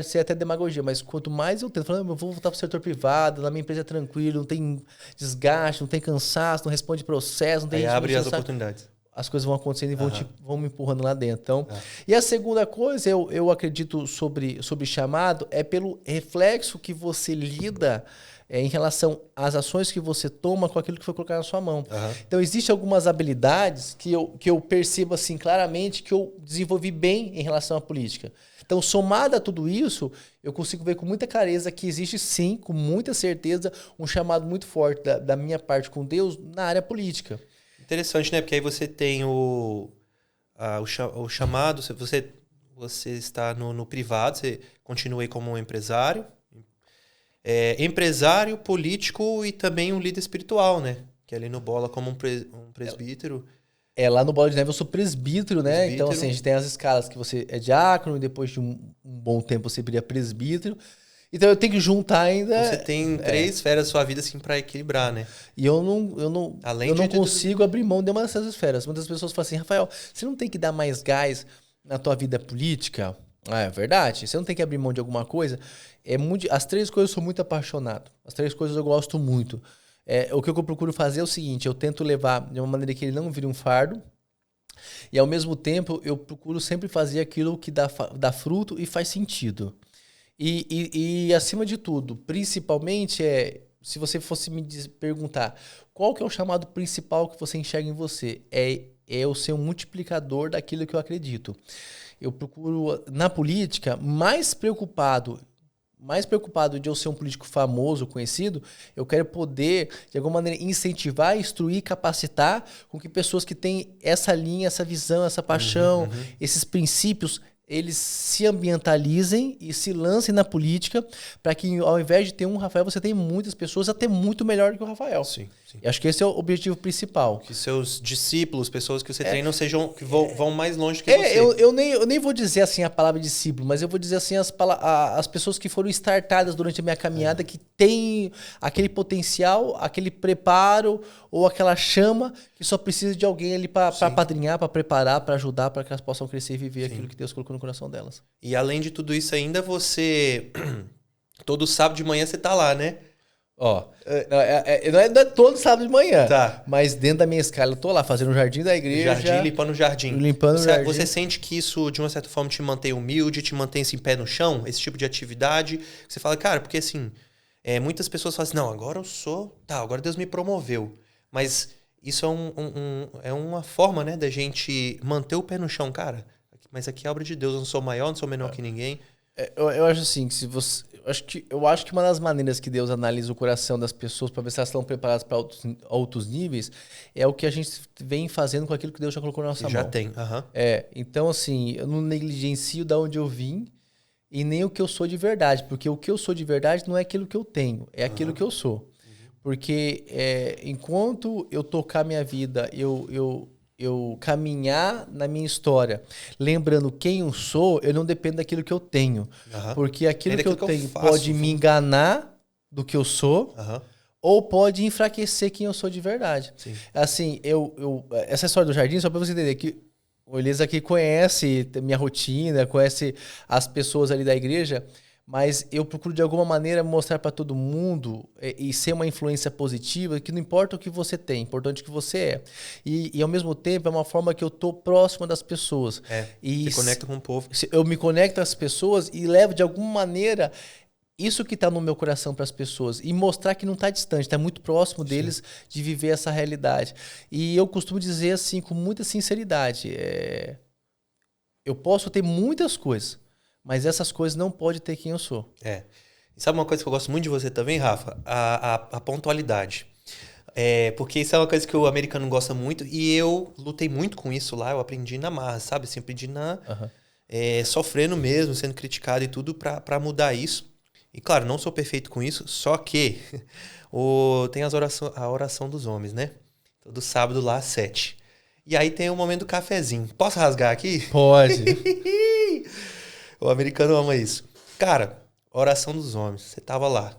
ser até demagogia, mas quanto mais eu tento, falando, eu vou voltar para o setor privado, na minha empresa é tranquilo, não tem desgaste, não tem cansaço, não responde processo, não tem... Aí abre as oportunidades. As coisas vão acontecendo e vão me empurrando lá dentro. Então, e a segunda coisa, eu acredito sobre chamado, é pelo reflexo que você lida em relação às ações que você toma com aquilo que foi colocado na sua mão. Então, existem algumas habilidades que eu percebo assim claramente que eu desenvolvi bem em relação à política. Então, somado a tudo isso, eu consigo ver com muita clareza que existe sim, com muita certeza, um chamado muito forte da minha parte com Deus na área política. Interessante, né? Porque aí você tem o chamado, você está no privado, você continua aí como um empresário, empresário, político e também um líder espiritual, né? Que ali no Bola como um presbítero. Lá no Bola de Neve eu sou presbítero, né? Então, assim, a gente tem as escalas que você é diácono e depois de um bom tempo você vira presbítero. Então eu tenho que juntar ainda... Você tem 3 esferas da sua vida assim para equilibrar, né? E eu não consigo abrir mão de uma dessas esferas. Muitas pessoas falam assim, Rafael, você não tem que dar mais gás na tua vida política? É verdade. Você não tem que abrir mão de alguma coisa? As 3 coisas eu sou muito apaixonado. As 3 coisas eu gosto muito. O que eu procuro fazer é o seguinte, eu tento levar de uma maneira que ele não vire um fardo, e ao mesmo tempo eu procuro sempre fazer aquilo que dá fruto e faz sentido. E acima de tudo, principalmente, se você fosse me perguntar qual que é o chamado principal que você enxerga em você, é o ser um multiplicador daquilo que eu acredito. Eu procuro, na política, mais preocupado de eu ser um político famoso, conhecido, eu quero poder, de alguma maneira, incentivar, instruir, capacitar com que pessoas que têm essa linha, essa visão, essa paixão, esses princípios, eles se ambientalizem e se lancem na política para que, ao invés de ter um Rafael, você tem muitas pessoas até muito melhor do que o Rafael. Sim. E acho que esse é o objetivo principal. Que seus discípulos, pessoas que você treina, que vão mais longe que você. Eu nem vou dizer assim a palavra discípulo, mas eu vou dizer assim as pessoas que foram startadas durante a minha caminhada, que têm aquele potencial, aquele preparo ou aquela chama que só precisa de alguém ali para apadrinhar, para preparar, para ajudar, para que elas possam crescer e viver aquilo que Deus colocou no coração delas. E além de tudo isso ainda, você... Todo sábado de manhã você tá lá, né? Não é todo sábado de manhã, tá. Mas dentro da minha escala eu tô lá fazendo o jardim da igreja. Limpando o jardim. Você sente que isso, de uma certa forma, te mantém humilde, te mantém assim, pé no chão? Esse tipo de atividade? Você fala, cara, porque assim, muitas pessoas falam assim, não, agora eu sou... Tá, agora Deus me promoveu. Mas isso é uma forma, né, da gente manter o pé no chão, cara. Mas aqui é obra de Deus, eu não sou maior, não sou menor que ninguém. Eu acho assim, eu acho que uma das maneiras que Deus analisa o coração das pessoas para ver se elas estão preparadas para outros níveis é o que a gente vem fazendo com aquilo que Deus já colocou na nossa mão. Já tem. Então, assim, eu não negligencio de onde eu vim e nem o que eu sou de verdade, porque o que eu sou de verdade não é aquilo que eu tenho, é aquilo que eu sou. Porque enquanto eu tocar minha vida, eu caminhar na minha história, lembrando quem eu sou, eu não dependo daquilo que eu tenho. Porque aquilo que eu tenho pode me enganar do que eu sou, ou pode enfraquecer quem eu sou de verdade. Sim. Assim, essa história do jardim, só para você entender que o Elias aqui conhece minha rotina, conhece as pessoas ali da igreja, mas eu procuro de alguma maneira mostrar para todo mundo e ser uma influência positiva, que não importa o que você tem, importante o que você é. E ao mesmo tempo é uma forma que eu tô próxima das pessoas. E se conecta com o povo. Eu me conecto às pessoas e levo de alguma maneira isso que está no meu coração para as pessoas e mostrar que não está distante, está muito próximo deles de viver essa realidade. E eu costumo dizer assim com muita sinceridade, eu posso ter muitas coisas, mas essas coisas não podem ter quem eu sou. E sabe uma coisa que eu gosto muito de você também, Rafa? A pontualidade. Porque isso é uma coisa que o americano gosta muito e eu lutei muito com isso lá, eu aprendi na marra, sabe? Assim, aprendi sofrendo mesmo, sendo criticado e tudo pra mudar isso. E claro, não sou perfeito com isso, só que tem a oração dos homens, né? Todo sábado lá às 7. E aí tem o momento do cafezinho. Posso rasgar aqui? Pode. O americano ama isso. Cara, oração dos homens. Você tava lá.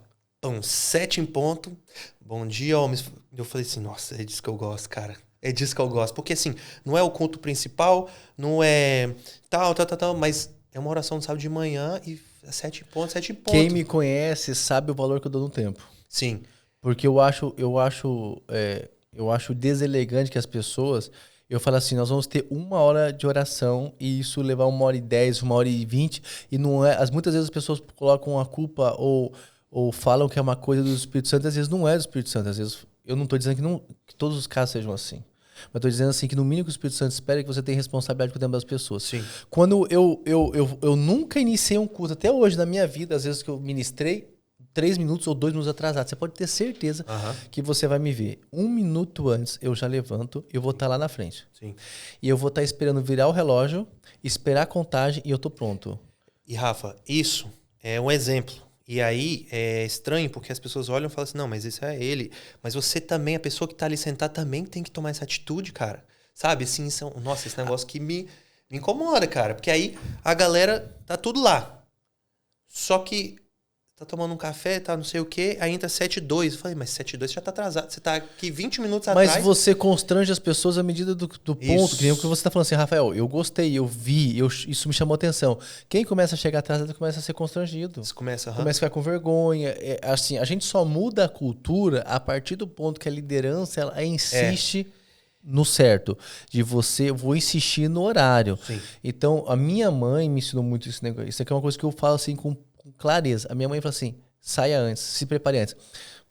7 em ponto. Bom dia, homens. Eu falei assim, nossa, é disso que eu gosto, cara. É disso que eu gosto. Porque assim, não é o culto principal, não é tal, mas é uma oração do sábado de manhã e 7 em ponto. Quem me conhece sabe o valor que eu dou no tempo. Sim. Porque eu acho deselegante que as pessoas... Eu falo assim, nós vamos ter 1 hora de oração e isso levar 1h10, 1h20. E não é... Muitas vezes as pessoas colocam a culpa ou falam que é uma coisa do Espírito Santo, às vezes não é do Espírito Santo. Às vezes, eu não estou dizendo que todos os casos sejam assim. Mas estou dizendo assim que no mínimo que o Espírito Santo espera é que você tenha responsabilidade com o tempo das pessoas. Sim. Quando eu nunca iniciei um culto, até hoje na minha vida, às vezes que eu ministrei, 3 minutos ou 2 minutos atrasado. Você pode ter certeza que você vai me ver. 1 minuto antes, eu já levanto e eu vou estar lá na frente. Sim. E eu vou estar esperando virar o relógio, esperar a contagem e eu tô pronto. E Rafa, isso é um exemplo. E aí é estranho porque as pessoas olham e falam assim, não, mas isso é ele. Mas você também, a pessoa que tá ali sentada também tem que tomar essa atitude, cara. Sabe? Assim, nossa, esse negócio que me incomoda, cara. Porque aí a galera tá tudo lá. Só que tá tomando um café, tá não sei o quê, aí entra 7:02. Eu falei, mas 7:02 já tá atrasado. Você tá aqui 20 minutos atrás. Mas você constrange as pessoas à medida do ponto. Que nem o que você tá falando assim, Rafael, eu gostei, eu vi, isso me chamou atenção. Quem começa a chegar atrasado começa a ser constrangido. Você começa a ficar com vergonha. Assim, a gente só muda a cultura a partir do ponto que a liderança ela insiste no certo. Vou insistir no horário. Sim. Então, a minha mãe me ensinou muito esse negócio. Isso aqui é uma coisa que eu falo assim com clareza. A minha mãe fala assim, saia antes, se prepare antes.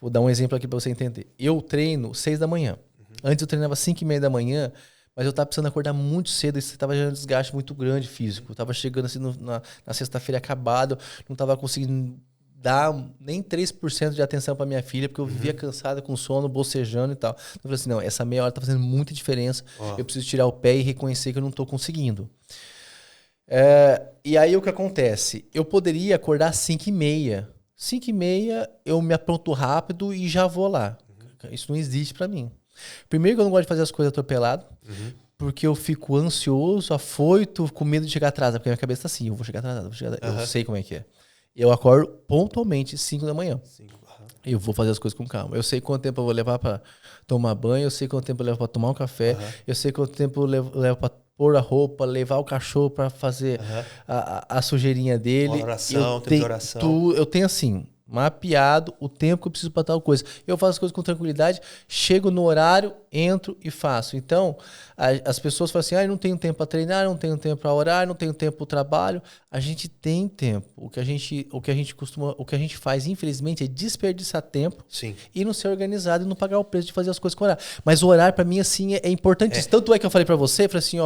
Vou dar um exemplo aqui para você entender. Eu treino 6 da manhã. Antes eu treinava 5:30 da manhã, mas eu estava precisando acordar muito cedo e você estava gerando um desgaste muito grande físico. Eu estava chegando assim na sexta-feira acabado, não estava conseguindo dar nem 3% de atenção para minha filha, porque eu vivia cansada, com sono, bocejando e tal. Então eu falei assim, não, essa meia hora está fazendo muita diferença. Eu preciso tirar o pé e reconhecer que eu não estou conseguindo. E aí o que acontece? Eu poderia acordar às 5:30. 5:30 eu me apronto rápido e já vou lá. Isso não existe pra mim. Primeiro que eu não gosto de fazer as coisas atropelado, porque eu fico ansioso, afoito, com medo de chegar atrasado, porque a minha cabeça tá assim, eu vou chegar atrasado, eu sei como é que é. Eu acordo pontualmente 5 da manhã. Eu vou fazer as coisas com calma. Eu sei quanto tempo eu vou levar pra tomar banho, eu sei quanto tempo eu levo pra tomar um café, eu sei quanto tempo eu levo pra pôr a roupa, levar o cachorro para fazer a sujeirinha dele. Uma oração, tempo de oração. Eu tenho assim, mapeado o tempo que eu preciso para tal coisa. Eu faço as coisas com tranquilidade, chego no horário, entro e faço. Então, as pessoas falam assim, eu não tenho tempo para treinar, não tenho tempo para orar, não tenho tempo para o trabalho. A gente tem tempo. O que a gente faz, infelizmente, é desperdiçar tempo. Sim. E não ser organizado e não pagar o preço de fazer as coisas com horário. Mas o horário, para mim, assim, é importante. Tanto é que eu falei para você, falei assim,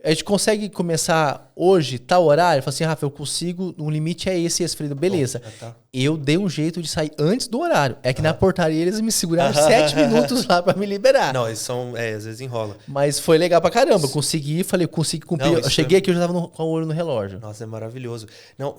a gente consegue começar hoje, tal horário? Eu falei assim, Rafa, eu consigo, o limite é esse. Falei, beleza. Eu dei um jeito de sair antes do horário. É que na portaria eles me seguraram 7 minutos lá pra me liberar. Não, eles são, às vezes enrola. Mas foi legal pra caramba. Consegui consegui cumprir. Não, eu cheguei aqui, eu já tava com o olho no relógio. Nossa, é maravilhoso. Não,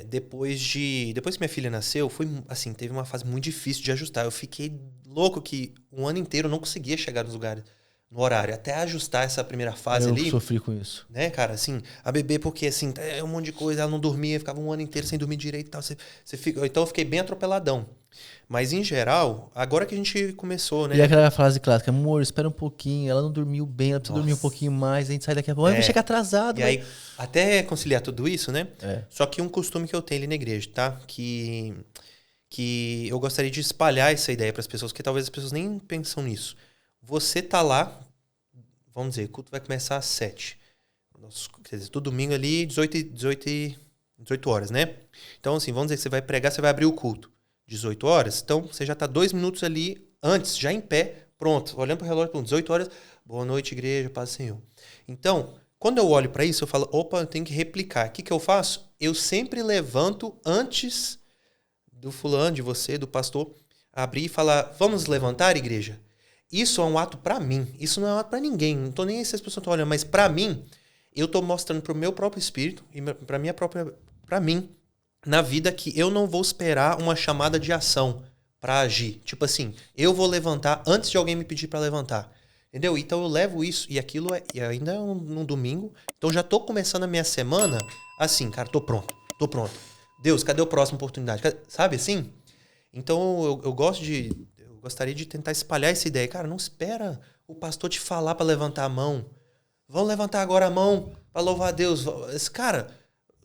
depois que minha filha nasceu, foi assim, teve uma fase muito difícil de ajustar. Eu fiquei louco que um ano inteiro eu não conseguia chegar nos lugares no horário, até ajustar essa primeira fase ali. Eu sofri com isso. Né, cara, assim, a bebê, porque assim, um monte de coisa, ela não dormia, ficava um ano inteiro sem dormir direito e tal. Então eu fiquei bem atropeladão. Mas em geral, agora que a gente começou, né? E aquela frase clássica, amor, espera um pouquinho, ela não dormiu bem, ela precisa dormir um pouquinho mais, a gente sai daqui a pouco, vai chegar atrasado. E aí, até conciliar tudo isso, né? É. Só que um costume que eu tenho ali na igreja, tá? Que eu gostaria de espalhar essa ideia para as pessoas, porque talvez as pessoas nem pensam nisso. Você tá lá, vamos dizer, o culto vai começar às 7. Quer dizer, todo domingo ali, 18 horas, né? Então, assim, vamos dizer que você vai pregar, você vai abrir o culto 18 horas. Então, você já tá 2 minutos ali antes, já em pé, pronto, olhando pro relógio, 18 horas, boa noite, igreja, paz do Senhor. Então, quando eu olho para isso, eu falo, opa, eu tenho que replicar. O que eu faço? Eu sempre levanto antes do fulano, de você, do pastor, abrir e falar, vamos levantar, igreja? Isso é um ato pra mim. Isso não é um ato pra ninguém. Não tô nem aí se as pessoas estão olhando, mas pra mim, eu tô mostrando pro meu próprio espírito e pra mim, na vida, que eu não vou esperar uma chamada de ação pra agir. Tipo assim, eu vou levantar antes de alguém me pedir pra levantar. Entendeu? Então eu levo isso, e aquilo e ainda é num domingo. Então já tô começando a minha semana assim, cara, tô pronto. Deus, cadê a próxima oportunidade? Sabe assim? Então eu gostaria de tentar espalhar essa ideia. Cara, não espera o pastor te falar pra levantar a mão. Vamos levantar agora a mão pra louvar a Deus. Cara,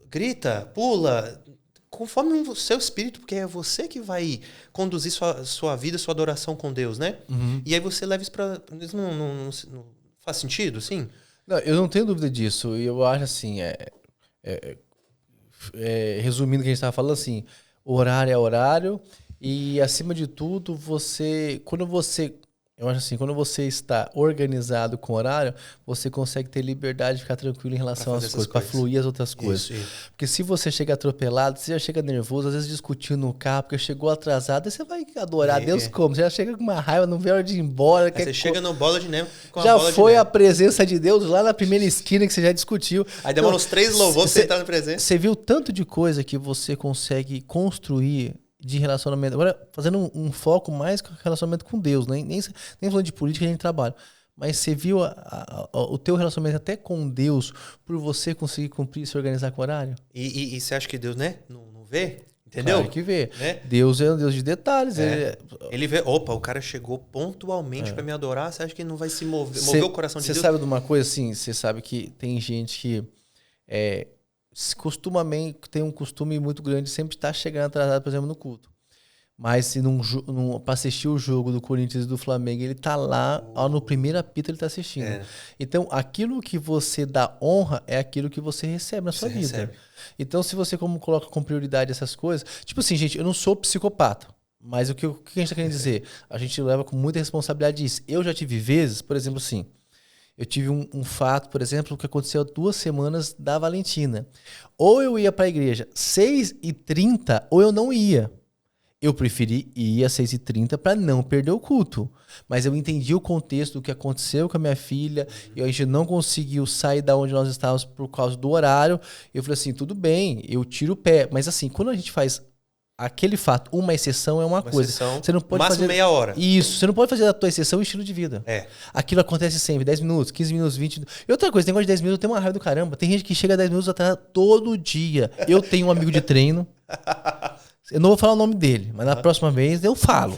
grita, pula, conforme o seu espírito, porque é você que vai conduzir sua vida, sua adoração com Deus, né? Uhum. E aí você leva isso pra... Isso não faz sentido, sim? Não, eu não tenho dúvida disso. E eu acho assim, resumindo o que a gente estava falando, assim, horário é horário e, acima de tudo, eu acho assim, quando você está organizado com horário, você consegue ter liberdade de ficar tranquilo em relação às coisas, para fluir as outras coisas. Isso. Porque se você chega atropelado, você já chega nervoso, às vezes discutindo no carro, porque chegou atrasado, aí você vai adorar Deus como? Você já chega com uma raiva, não vê a hora de ir embora. Você chega no bola de neve com já a bola foi de neve. A presença de Deus lá na primeira esquina que você já discutiu. Aí demora uns 3 louvores pra você entrar na presença. Você viu tanto de coisa que você consegue construir de relacionamento. Agora, fazendo um foco mais com relacionamento com Deus, né? nem falando de política, nem de trabalho. Mas você viu o teu relacionamento até com Deus por você conseguir cumprir e se organizar com o horário? E você acha que Deus, né? Não vê? Entendeu? Claro que vê. Né? Deus é um Deus de detalhes. Ele vê, opa, o cara chegou pontualmente pra me adorar, você acha que ele não vai se mover o coração de Deus? Você sabe de uma coisa assim? Você sabe que tem gente que tem um costume muito grande de sempre estar chegando atrasado, por exemplo, no culto. Mas se para assistir o jogo do Corinthians e do Flamengo, ele tá lá, no primeiro apito ele tá assistindo. Então, aquilo que você dá honra é aquilo que você recebe na sua vida. Recebe. Então, se você coloca com prioridade essas coisas... Tipo assim, gente, eu não sou psicopata, mas o que a gente tá querendo dizer? A gente leva com muita responsabilidade isso. Eu já tive vezes, por exemplo, assim... Eu tive um fato, por exemplo, que aconteceu 2 semanas da Valentina. Ou eu ia para a igreja 6h30, ou eu não ia. Eu preferi ir às 6h30 para não perder o culto. Mas eu entendi o contexto do que aconteceu com a minha filha, e a gente não conseguiu sair da onde nós estávamos por causa do horário. Eu falei assim, tudo bem, eu tiro o pé. Mas assim, quando a gente faz... Aquele fato, uma exceção é uma coisa. Exceção, você não pode máximo fazer meia hora. Isso, você não pode fazer da tua exceção o estilo de vida. Aquilo acontece sempre, 10 minutos, 15 minutos, 20. E outra coisa, tem negócio de 10 minutos, eu tenho uma raiva do caramba. Tem gente que chega a 10 minutos atrás todo dia. Eu tenho um amigo de treino. Eu não vou falar o nome dele, mas na próxima vez eu falo.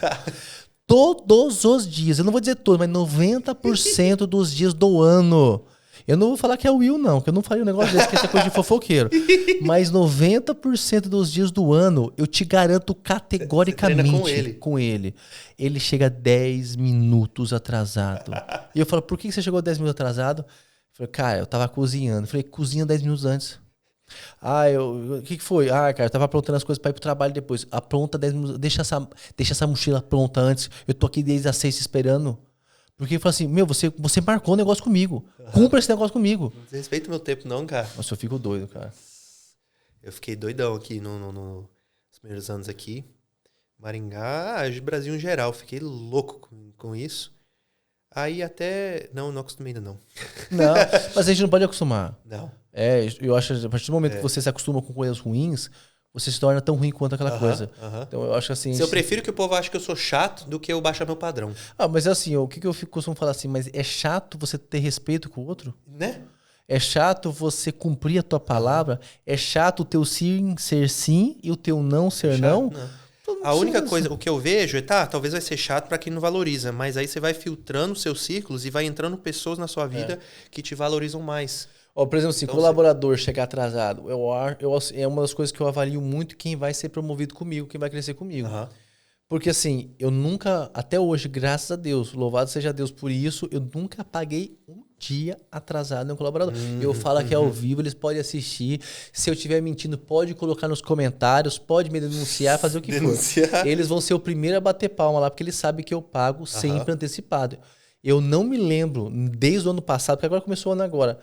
Todos os dias, eu não vou dizer todos, mas 90% dos dias do ano. Eu não vou falar que é o Will, não, que eu não falei um negócio desse, que essa é coisa de fofoqueiro. Mas 90% dos dias do ano, eu te garanto categoricamente com ele. Ele chega 10 minutos atrasado. E eu falo, por que você chegou 10 minutos atrasado? Eu falei, cara, eu tava cozinhando. Eu falei, cozinha 10 minutos antes. O que foi? Cara, eu tava aprontando as coisas pra ir pro trabalho depois. Apronta 10 minutos, deixa essa mochila pronta antes. Eu tô aqui desde as 6 esperando. Porque ele falou assim, você marcou um negócio comigo. Cumpra esse negócio comigo. Não respeita o meu tempo não, cara. Nossa, eu fico doido, cara. Eu fiquei doidão aqui nos primeiros anos aqui. Maringá, Brasil em geral. Fiquei louco com isso. Aí até... Não acostumei ainda não. Não, mas a gente não pode acostumar. Não. Eu acho que a partir do momento que você se acostuma com coisas ruins, você se torna tão ruim quanto aquela coisa. Então eu acho assim... Eu prefiro que o povo ache que eu sou chato do que eu baixar meu padrão. Mas assim, o que eu costumo falar assim, mas é chato você ter respeito com o outro? Né? É chato você cumprir a tua palavra? É chato o teu sim ser sim e o teu não ser não? A única coisa, o que eu vejo é, talvez vai ser chato pra quem não valoriza, mas aí você vai filtrando os seus círculos e vai entrando pessoas na sua vida que te valorizam mais. Por exemplo, se colaborador chegar atrasado, é uma das coisas que eu avalio muito quem vai ser promovido comigo, quem vai crescer comigo. Porque assim, eu nunca, até hoje, graças a Deus, louvado seja Deus por isso, eu nunca paguei um dia atrasado em um colaborador. Eu falo aqui ao vivo, eles podem assistir. Se eu estiver mentindo, pode colocar nos comentários, pode me denunciar, fazer o que for. Eles vão ser o primeiro a bater palma lá, porque eles sabem que eu pago sempre antecipado. Eu não me lembro, desde o ano passado, porque agora começou o ano agora,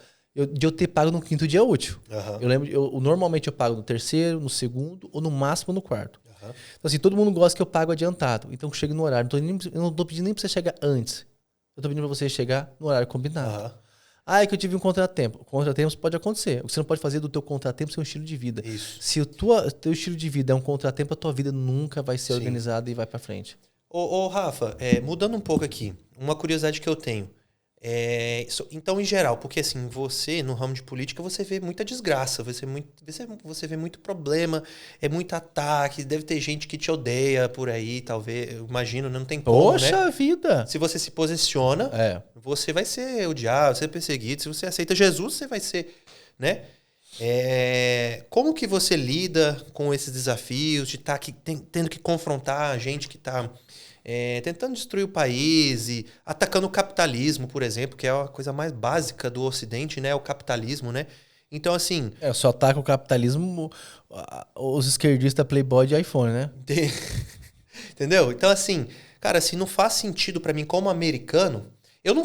de eu ter pago no 5º dia útil. Eu lembro, normalmente eu pago no 3º, no 2º ou no máximo no 4º. Então, assim, todo mundo gosta que eu pago adiantado. Então, eu chego no horário. Eu não tô pedindo nem pra você chegar antes. Eu tô pedindo pra você chegar no horário combinado. É que eu tive um contratempo. Contratempos pode acontecer. O que você não pode fazer do teu contratempo é um estilo de vida. Isso. Se o teu estilo de vida é um contratempo, a tua vida nunca vai ser organizada e vai pra frente. Ô Rafa, mudando um pouco aqui, uma curiosidade que eu tenho. Então, em geral, porque assim, você, no ramo de política, você vê muita desgraça, você vê muito problema, muito ataque, deve ter gente que te odeia por aí, talvez, eu imagino, não tem como, Poxa né? vida! Se você se posiciona, você vai ser odiado, você é perseguido. Se você aceita Jesus, você vai ser, né? Como que você lida com esses desafios de estar aqui tendo que confrontar a gente que está tentando destruir o país e atacando o capitalismo, por exemplo, que é a coisa mais básica do Ocidente, né? O capitalismo, né? Então, assim... só ataca o capitalismo os esquerdistas playboy de iPhone, né? Entendeu? Então, assim, cara, se não faz sentido pra mim como americano, eu não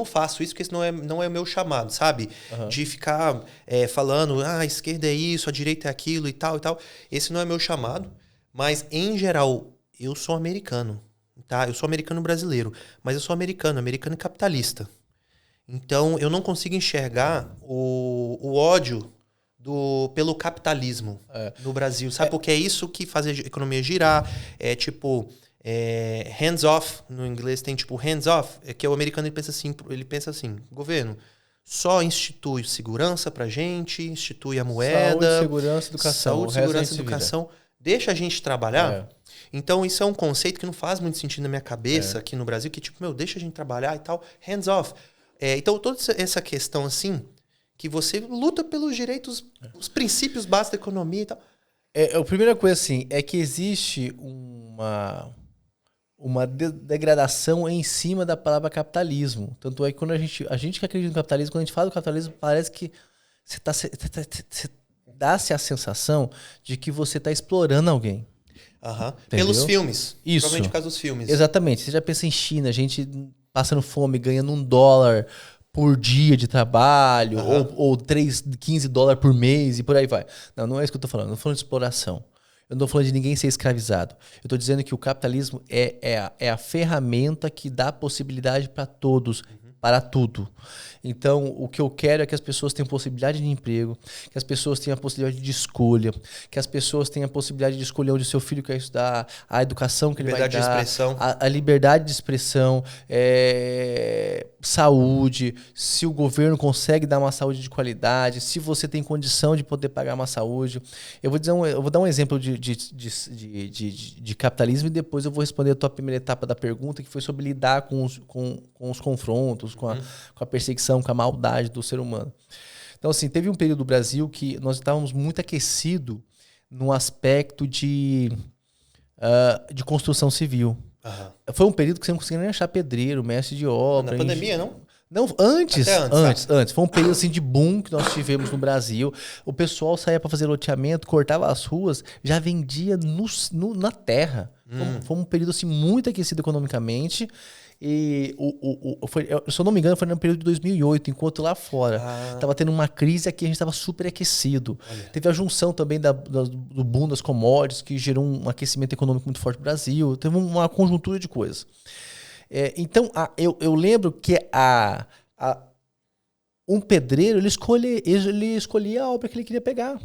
faço isso, porque isso não é o meu chamado, sabe? De ficar falando, a esquerda é isso, a direita é aquilo e tal e tal. Esse não é meu chamado, mas, em geral, eu sou americano. Tá? Eu sou americano brasileiro, mas eu sou americano e capitalista. Então, eu não consigo enxergar o ódio pelo capitalismo no Brasil, sabe? Porque é isso que faz a economia girar. Hands off, no inglês tem tipo hands off, que o americano ele pensa assim, governo, só institui segurança pra gente, institui a moeda. Saúde, segurança, educação. Saúde, segurança, educação. Deixa a gente trabalhar. Então, isso é um conceito que não faz muito sentido na minha cabeça aqui no Brasil, que tipo, deixa a gente trabalhar e tal, hands off. Então, toda essa questão, assim, que você luta pelos direitos, os princípios básicos da economia e tal. A primeira coisa, assim, é que existe uma degradação em cima da palavra capitalismo. Tanto é que quando a gente que acredita no capitalismo, quando a gente fala do capitalismo, parece que dá-se a sensação de que você está explorando alguém. Pelos filmes. Isso. Provavelmente por causa dos filmes. Exatamente. Você já pensa em China, gente passando fome, ganhando $1 por dia de trabalho, ou 15 dólares por mês e por aí vai. Não é isso que eu estou falando. Eu não estou falando de exploração. Eu não estou falando de ninguém ser escravizado. Eu estou dizendo que o capitalismo é a ferramenta que dá possibilidade para todos, para tudo. Então, o que eu quero é que as pessoas tenham possibilidade de emprego, que as pessoas tenham a possibilidade de escolha, que as pessoas tenham a possibilidade de escolher onde o seu filho quer estudar, a educação que ele vai dar, liberdade de expressão. A liberdade de expressão, saúde, se o governo consegue dar uma saúde de qualidade, se você tem condição de poder pagar uma saúde. Eu vou dar um exemplo de capitalismo e depois eu vou responder a tua primeira etapa da pergunta, que foi sobre lidar com os confrontos, com a perseguição, com a maldade do ser humano. Então, assim, teve um período do Brasil que nós estávamos muito aquecidos no aspecto de construção civil. Foi um período que você não conseguia nem achar pedreiro, mestre de obra. Na pandemia, não? Não, antes. Foi um período assim, de boom que nós tivemos no Brasil. O pessoal saía para fazer loteamento, cortava as ruas, já vendia na terra. Foi um período assim, muito aquecido economicamente. E, se eu não me engano, foi no período de 2008, enquanto lá fora estava tendo uma crise, aqui a gente estava super aquecido. Teve a junção também do boom das commodities, que gerou um aquecimento econômico muito forte no Brasil. Teve uma conjuntura de coisas. Então, eu lembro que um pedreiro, ele escolhia a obra que ele queria pegar.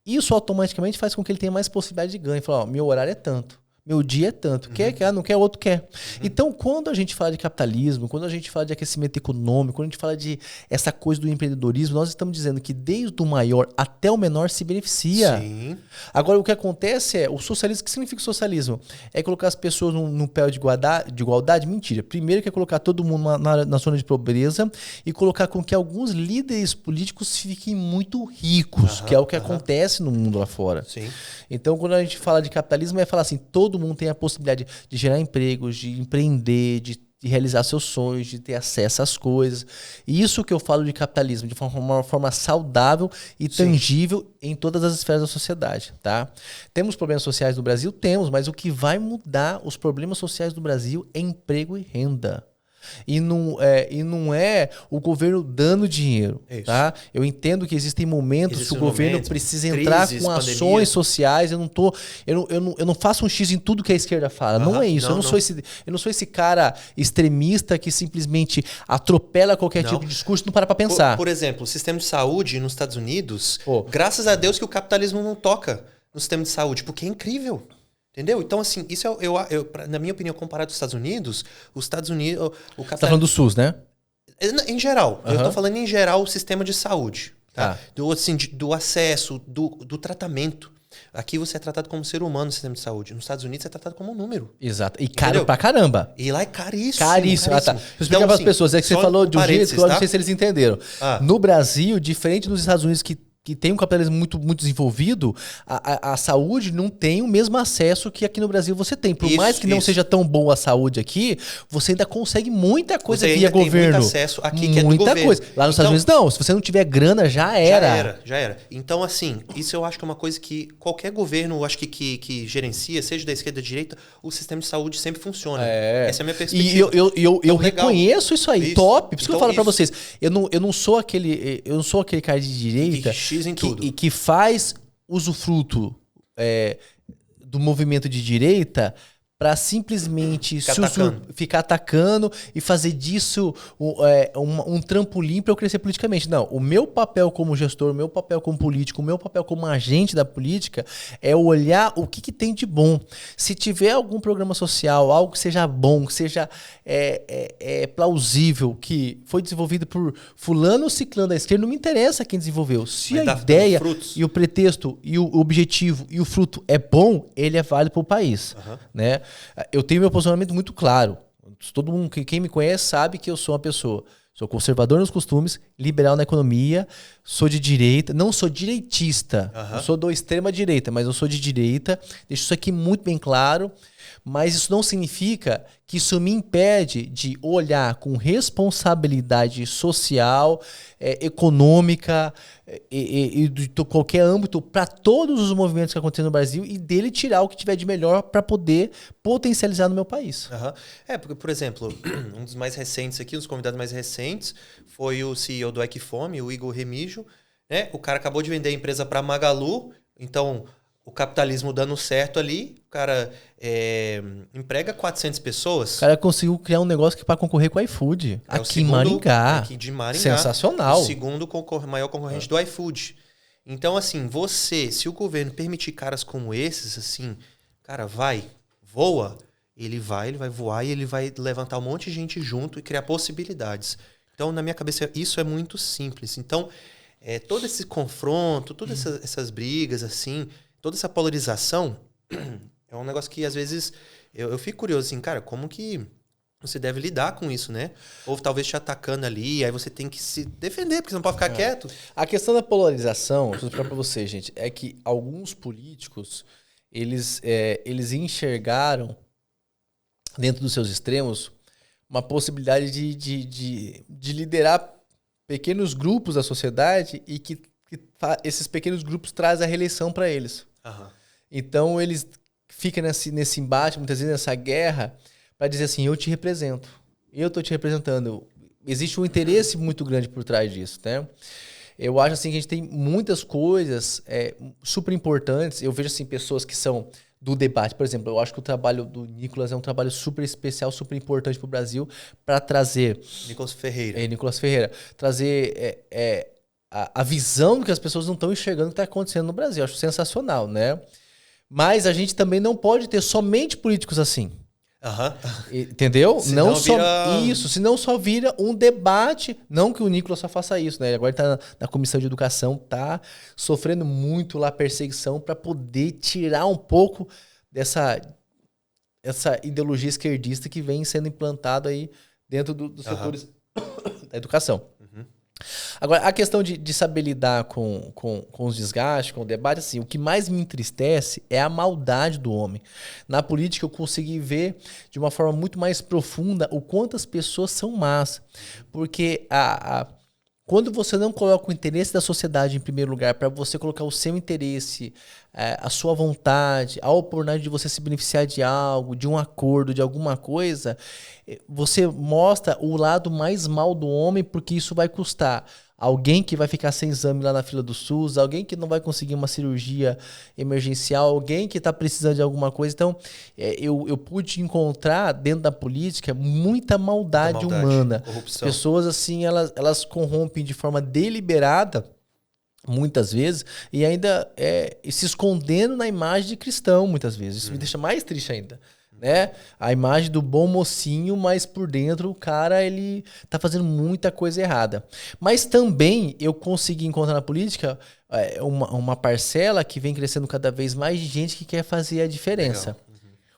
Isso automaticamente faz com que ele tenha mais possibilidade de ganho. Ele fala, meu horário é tanto. Meu dia é tanto. Quer, não quer, outro quer. Então, quando a gente fala de capitalismo, quando a gente fala de aquecimento econômico, quando a gente fala de essa coisa do empreendedorismo, nós estamos dizendo que desde o maior até o menor se beneficia. Sim. Agora, o que acontece o socialismo, o que significa o socialismo? É colocar as pessoas num pé de igualdade? Mentira. Primeiro que é colocar todo mundo na zona de pobreza e colocar com que alguns líderes políticos fiquem muito ricos, que é o que acontece no mundo lá fora. Sim. Então, quando a gente fala de capitalismo, é falar assim, todo mundo tem a possibilidade de gerar empregos, de empreender, de realizar seus sonhos, de ter acesso às coisas. E isso que eu falo de capitalismo, de uma forma saudável e tangível em todas as esferas da sociedade. Tá? Temos problemas sociais no Brasil? Temos, mas o que vai mudar os problemas sociais do Brasil é emprego e renda. e não é o governo dando dinheiro. Tá? Eu entendo que existem momentos que o governo precisa entrar com ações sociais. Eu não faço um X em tudo que a esquerda fala. Não é isso. Eu não sou esse cara extremista que simplesmente atropela qualquer tipo de discurso e não para pra pensar. Por exemplo, o sistema de saúde nos Estados Unidos, graças a Deus que o capitalismo não toca no sistema de saúde, porque é incrível. Entendeu? Então, assim, isso na minha opinião, comparado aos Estados Unidos, o capitalismo... Você tá falando do SUS, né? Em geral. Eu tô falando em geral o sistema de saúde. Tá? Do acesso, do tratamento. Aqui você é tratado como ser humano no sistema de saúde. Nos Estados Unidos você é tratado como um número. Exato. E caro pra caramba. E lá é caríssimo. Caríssimo. Tá. Deixa eu explicar para as pessoas. É que você falou de um jeito que eu não sei se eles entenderam. No Brasil, diferente dos Estados Unidos que tem um capitalismo muito, muito desenvolvido, a saúde não tem o mesmo acesso que aqui no Brasil você tem. Por mais que não seja tão boa a saúde aqui, você ainda consegue muita coisa via governo. Tem muito acesso aqui que é do governo. Muita coisa. Lá nos Estados Unidos não. Se você não tiver grana, já era. Já era. Então, assim, isso eu acho que é uma coisa que qualquer governo, acho que gerencia, seja da esquerda ou da direita, o sistema de saúde sempre funciona. Essa é a minha perspectiva. E eu reconheço isso aí. Top. Por isso que eu falo pra vocês. Eu não sou aquele cara de direita que faz usufruto do movimento de direita para simplesmente ficar atacando e fazer disso um trampolim para eu crescer politicamente. Não, o meu papel como gestor, o meu papel como político, o meu papel como agente da política é olhar o que tem de bom. Se tiver algum programa social, algo que seja bom, que seja plausível, que foi desenvolvido por fulano ou ciclano da esquerda, não me interessa quem desenvolveu. Se a ideia e o pretexto e o objetivo e o fruto é bom, ele é válido para o país. Né? Eu tenho meu posicionamento muito claro. Todo mundo, quem me conhece sabe que eu sou uma pessoa. Sou conservador nos costumes, liberal na economia, sou de direita, não sou direitista. Eu sou do extrema direita, mas eu sou de direita. Deixo isso aqui muito bem claro. Mas isso não significa que isso me impede de olhar com responsabilidade social, econômica e de qualquer âmbito para todos os movimentos que acontecem no Brasil e dele tirar o que tiver de melhor para poder potencializar no meu país. Porque, por exemplo, um dos mais recentes aqui, um dos convidados mais recentes, foi o CEO do Equifome, o Igor Remígio. Né? O cara acabou de vender a empresa para Magalu, então... O capitalismo dando certo ali, o cara emprega 400 pessoas. O cara conseguiu criar um negócio que para concorrer com o iFood. Aqui em Maringá. Aqui de Maringá. Sensacional. O segundo maior concorrente do iFood. Então, assim, se o governo permitir caras como esses, assim, cara, voa, ele vai voar e ele vai levantar um monte de gente junto e criar possibilidades. Então, na minha cabeça, isso é muito simples. Então, todo esse confronto, todas essas brigas, assim... Toda essa polarização é um negócio que, às vezes, eu fico curioso, assim, cara, como que você deve lidar com isso, né? Ou talvez te atacando ali, aí você tem que se defender, porque você não pode ficar quieto. A questão da polarização, vou explicar pra você, gente, é que alguns políticos, eles enxergaram, dentro dos seus extremos, uma possibilidade de liderar pequenos grupos da sociedade e que esses pequenos grupos trazem a reeleição para eles. Então, eles ficam nesse embate, muitas vezes nessa guerra, para dizer assim, eu te represento. Eu estou te representando. Existe um interesse muito grande por trás disso. Né? Eu acho assim, que a gente tem muitas coisas super importantes. Eu vejo assim, pessoas que são do debate. Por exemplo, eu acho que o trabalho do Nicolas é um trabalho super especial, super importante para o Brasil, para trazer... Nicolas Ferreira. Nicolas Ferreira. Trazer... A visão do que as pessoas não estão enxergando o que está acontecendo no Brasil. Eu acho sensacional, né? Mas a gente também não pode ter somente políticos assim. Entendeu? Senão senão só vira um debate. Não que o Nicolas só faça isso, né? Ele agora está na comissão de educação, está sofrendo muito lá perseguição para poder tirar um pouco essa ideologia esquerdista que vem sendo implantada aí dentro dos setores da educação. Agora, a questão de saber lidar com os desgastes, com o debate, assim, o que mais me entristece é a maldade do homem. Na política, eu consegui ver de uma forma muito mais profunda o quanto as pessoas são más. Porque Quando você não coloca o interesse da sociedade em primeiro lugar, para você colocar o seu interesse, a sua vontade, a oportunidade de você se beneficiar de algo, de um acordo, de alguma coisa, você mostra o lado mais mal do homem, porque isso vai custar alguém que vai ficar sem exame lá na fila do SUS, alguém que não vai conseguir uma cirurgia emergencial, alguém que está precisando de alguma coisa. Então, eu pude encontrar dentro da política muita maldade humana. Corrupção. Pessoas assim, elas corrompem de forma deliberada, muitas vezes, e ainda se escondendo na imagem de cristão, muitas vezes. Isso me deixa mais triste ainda. Né? A imagem do bom mocinho, mas por dentro o cara ele tá fazendo muita coisa errada. Mas também eu consegui encontrar na política uma parcela que vem crescendo cada vez mais de gente que quer fazer a diferença.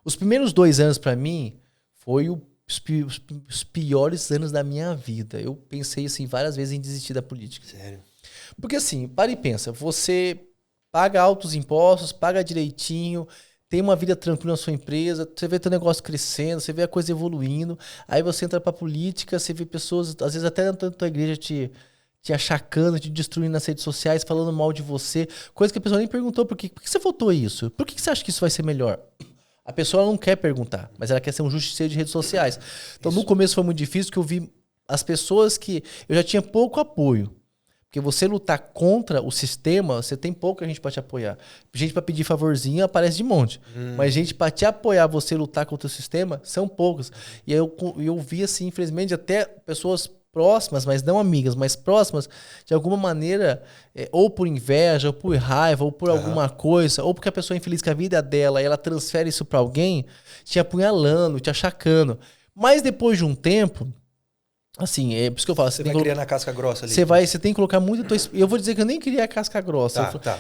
Os primeiros 2 anos para mim foi os piores anos da minha vida. Eu pensei assim várias vezes em desistir da política. Sério? Porque assim, para e pensa, você paga altos impostos, paga direitinho, tem uma vida tranquila na sua empresa, você vê teu negócio crescendo, você vê a coisa evoluindo, aí você entra pra política, você vê pessoas, às vezes até na tua igreja te achacando, te destruindo nas redes sociais, falando mal de você, coisa que a pessoa nem perguntou, por que você votou isso? Por que você acha que isso vai ser melhor? A pessoa não quer perguntar, mas ela quer ser um justiceiro de redes sociais. Então no começo foi muito difícil, porque eu vi as pessoas que eu já tinha pouco apoio. Porque você lutar contra o sistema, você tem pouca gente para te apoiar. Gente para pedir favorzinho aparece de monte. Mas gente para te apoiar, você lutar contra o sistema, são poucas. E aí eu vi assim, infelizmente, até pessoas próximas, mas não amigas, mas próximas, de alguma maneira, ou por inveja, ou por raiva, ou por alguma coisa, ou porque a pessoa é infeliz com a vida dela e ela transfere isso para alguém, te apunhalando, te achacando. Mas depois de um tempo... Assim, é por isso que eu falo. Você vai criar na casca grossa ali. Você tem que colocar muito... Eu vou dizer que eu nem queria a casca grossa. Tá.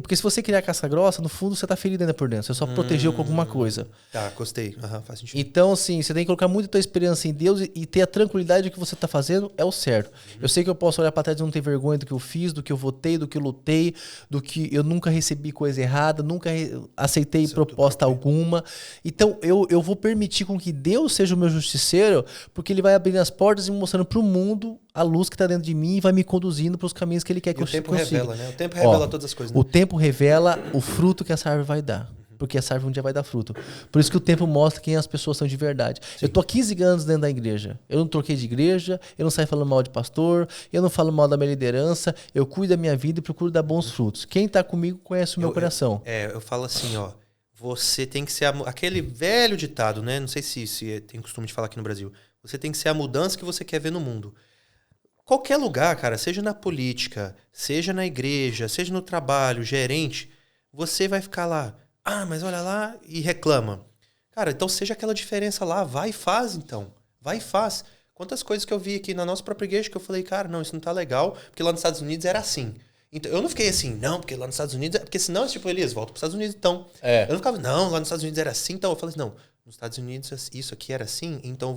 Porque se você criar a casca grossa, no fundo você tá ferido ainda por dentro. Você só protegeu com alguma coisa. Tá, gostei. Faz sentido. Então, assim, você tem que colocar muito a tua esperança em Deus e ter a tranquilidade de que o que você tá fazendo é o certo. Eu sei que eu posso olhar pra trás e não ter vergonha do que eu fiz, do que eu votei, do que eu lutei, do que eu nunca recebi coisa errada, nunca aceitei proposta alguma. Então, eu vou permitir com que Deus seja o meu justiceiro, porque ele vai abrir as portas e mostrando pro mundo a luz que tá dentro de mim e vai me conduzindo para os caminhos que ele quer que eu consiga. O tempo revela, né? O tempo revela todas as coisas. Né? O tempo revela o fruto que essa árvore vai dar. Porque essa árvore um dia vai dar fruto. Por isso que o tempo mostra quem as pessoas são de verdade. Sim. Eu tô há 15 anos dentro da igreja. Eu não troquei de igreja, eu não saio falando mal de pastor, eu não falo mal da minha liderança, eu cuido da minha vida e procuro dar bons frutos. Quem tá comigo conhece o meu coração. Eu falo assim, ó. Você tem que ser aquele velho ditado, né? Não sei se tem costume de falar aqui no Brasil. Você tem que ser a mudança que você quer ver no mundo. Qualquer lugar, cara, seja na política, seja na igreja, seja no trabalho, gerente, você vai ficar lá, mas olha lá, e reclama. Cara, então seja aquela diferença lá, vai e faz então. Vai e faz. Quantas coisas que eu vi aqui na nossa própria igreja que eu falei, cara, não, isso não tá legal, porque lá nos Estados Unidos era assim. Então, eu não fiquei assim, não, porque lá nos Estados Unidos... Porque senão, tipo, Elias, volta para os Estados Unidos, então. Eu não ficava, não, lá nos Estados Unidos era assim, então. Eu falei assim, não, nos Estados Unidos isso aqui era assim, então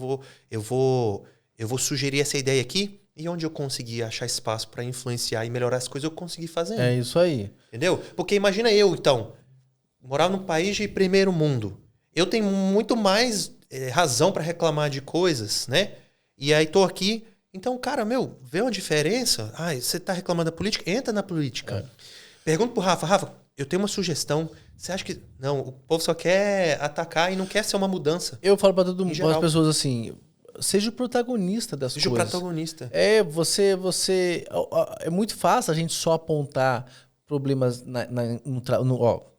eu vou sugerir essa ideia aqui, e onde eu conseguir achar espaço para influenciar e melhorar as coisas, eu consegui fazer. É isso aí. Entendeu? Porque imagina eu, então, morar num país de primeiro mundo. Eu tenho muito mais razão para reclamar de coisas, né? E aí tô aqui... Então, cara, vê uma diferença? Você tá reclamando da política? Entra na política. Pergunta pro Rafa. Rafa, eu tenho uma sugestão. Você acha que... Não, o povo só quer atacar e não quer ser uma mudança. Eu falo pra todo mundo, para as pessoas assim, seja o protagonista das coisas. Seja o protagonista. Você... É muito fácil a gente só apontar problemas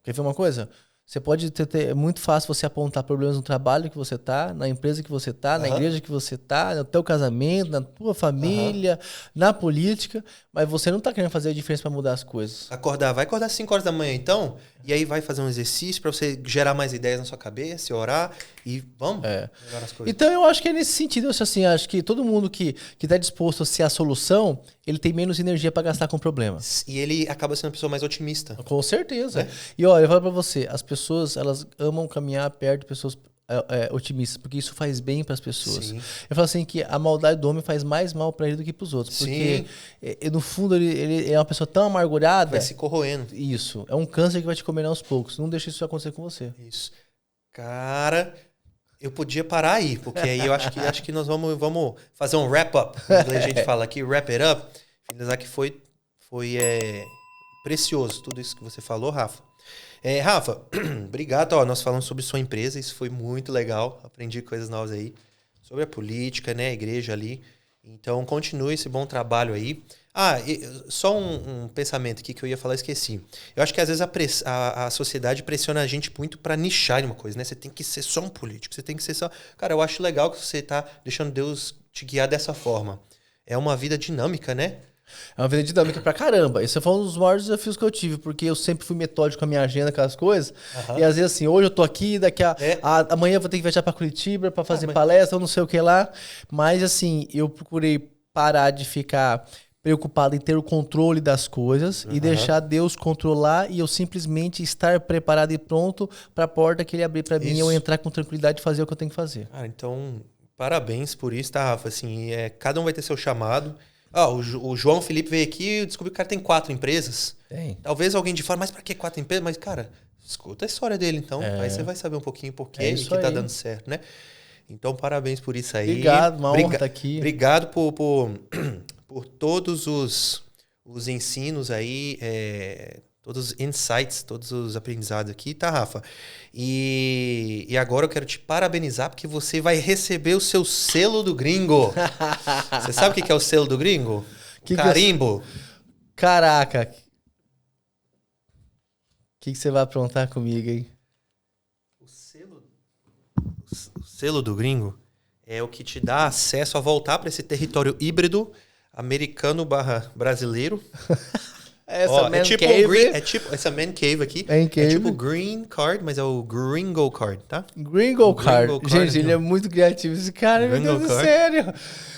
quer ver uma coisa? Você pode ter... É muito fácil você apontar problemas no trabalho que você tá, na empresa que você tá, na igreja que você tá, no teu casamento, na tua família, na política, mas você não tá querendo fazer a diferença para mudar as coisas. Vai acordar às 5 horas da manhã, então, e aí vai fazer um exercício para você gerar mais ideias na sua cabeça, orar e vamos melhorar as coisas. Então eu acho que é nesse sentido, assim, acho que todo mundo que tá disposto a ser a solução, ele tem menos energia para gastar com problemas. E ele acaba sendo uma pessoa mais otimista. Com certeza. E olha, eu falo para você, as pessoas, elas amam caminhar perto de pessoas otimistas, porque isso faz bem para as pessoas. Sim. Eu falo assim que a maldade do homem faz mais mal para ele do que para os outros, porque no fundo ele é uma pessoa tão amargurada, vai se corroendo. Isso, é um câncer que vai te comer aos poucos. Não deixa isso acontecer com você. Isso. Cara, Eu podia parar aí, porque aí eu acho que nós vamos fazer um wrap-up. A gente fala aqui, wrap it up. Finalizar que foi precioso tudo isso que você falou, Rafa. Rafa, obrigado. Ó, nós falamos sobre sua empresa, isso foi muito legal. Aprendi coisas novas aí. Sobre a política, né? A igreja ali. Então, continue esse bom trabalho aí. Só um pensamento aqui que eu ia falar, esqueci. Eu acho que às vezes a sociedade pressiona a gente muito para nichar em uma coisa, né? Você tem que ser só um político, você tem que ser só... Cara, eu acho legal que você tá deixando Deus te guiar dessa forma. É uma vida dinâmica, né? É uma vida dinâmica pra caramba. Esse foi um dos maiores desafios que eu tive, porque eu sempre fui metódico com a minha agenda, com as coisas. Uhum. E às vezes assim, hoje eu tô aqui, amanhã eu vou ter que viajar pra Curitiba pra fazer palestra, ou não sei o que lá. Mas assim, eu procurei parar de ficar preocupado em ter o controle das coisas e deixar Deus controlar e eu simplesmente estar preparado e pronto para a porta que ele abrir para mim e eu entrar com tranquilidade e fazer o que eu tenho que fazer. Então, parabéns por isso, tá, Rafa? Assim, cada um vai ter seu chamado. O João Felipe veio aqui e descobriu que o cara tem 4 empresas. Tem. Talvez alguém de fora, mas para que 4 empresas? Mas, cara, escuta a história dele, então. Aí você vai saber um pouquinho por quê e que tá dando certo, né? Então, parabéns por isso aí. Obrigado, uma honra estar aqui. Obrigado por todos os ensinos aí, todos os insights, todos os aprendizados aqui, tá, Rafa? E agora eu quero te parabenizar porque você vai receber o seu selo do gringo. Você sabe o que é o selo do gringo? Carimbo. Caraca. O que você vai aprontar comigo, hein? O selo do gringo é o que te dá acesso a voltar para esse território híbrido americano/brasileiro. Essa man cave. Essa man cave aqui. Man cave. É tipo green card, mas é o gringo card, tá? Gringo card. Gente, ele é muito criativo. Esse cara, meu Deus, sério.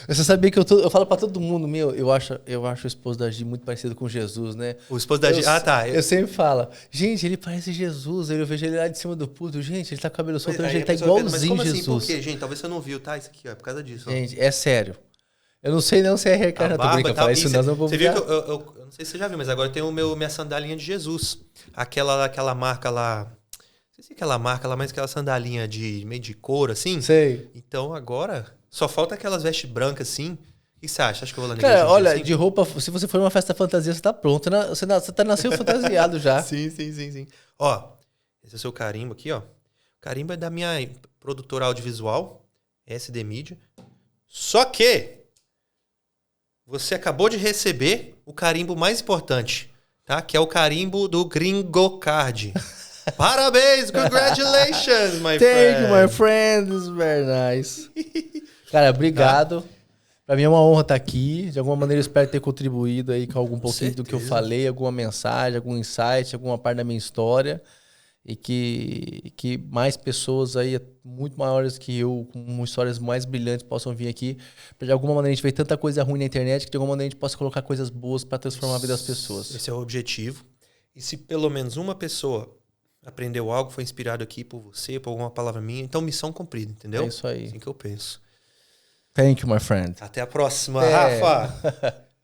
Você sabia que eu falo pra todo mundo, eu acho o esposo da Gi muito parecido com Jesus, né? O esposo da Gi... tá. Eu sempre falo, gente, ele parece Jesus. Eu vejo ele lá de cima do puto. Gente, ele tá com cabelo solto, ele tá igualzinho Jesus. Mas como assim? Por quê, gente? Talvez você não viu, tá? Isso aqui, ó, é por causa disso. Gente, é sério. Eu não sei não se é reencarnação. Tô brincando, falar isso não vou. Você viu que eu não sei se você já viu, mas agora eu tenho minha sandalinha de Jesus. Aquela marca lá... Não sei se é aquela marca lá, mas aquela sandalinha meio de couro, assim. Sei. Então agora só falta aquelas vestes brancas, assim. O que você acha? Acho que eu vou lá na igreja. Cara, olha, assim? De roupa, se você for numa festa fantasia, você tá pronto. Você nasceu fantasiado já. Sim. Ó, esse é o seu carimbo aqui, ó. O carimbo é da minha produtora audiovisual, SD Media. Só que você acabou de receber o carimbo mais importante, tá? Que é o carimbo do Gringo Card. Parabéns! Congratulations, my friend! Thank you, my friend. This is very nice. Cara, obrigado. Pra mim é uma honra estar aqui. De alguma maneira eu espero ter contribuído aí com algum pouquinho do que eu falei, alguma mensagem, algum insight, alguma parte da minha história. E que mais pessoas aí, muito maiores que eu, com histórias mais brilhantes, possam vir aqui. Pra de alguma maneira a gente vê tanta coisa ruim na internet que de alguma maneira a gente possa colocar coisas boas para transformar a vida das pessoas. Esse é o objetivo. E se pelo menos uma pessoa aprendeu algo, foi inspirado aqui por você, por alguma palavra minha, então missão cumprida, entendeu? É isso aí. Assim que eu penso. Thank you, my friend. Até a próxima, Rafa!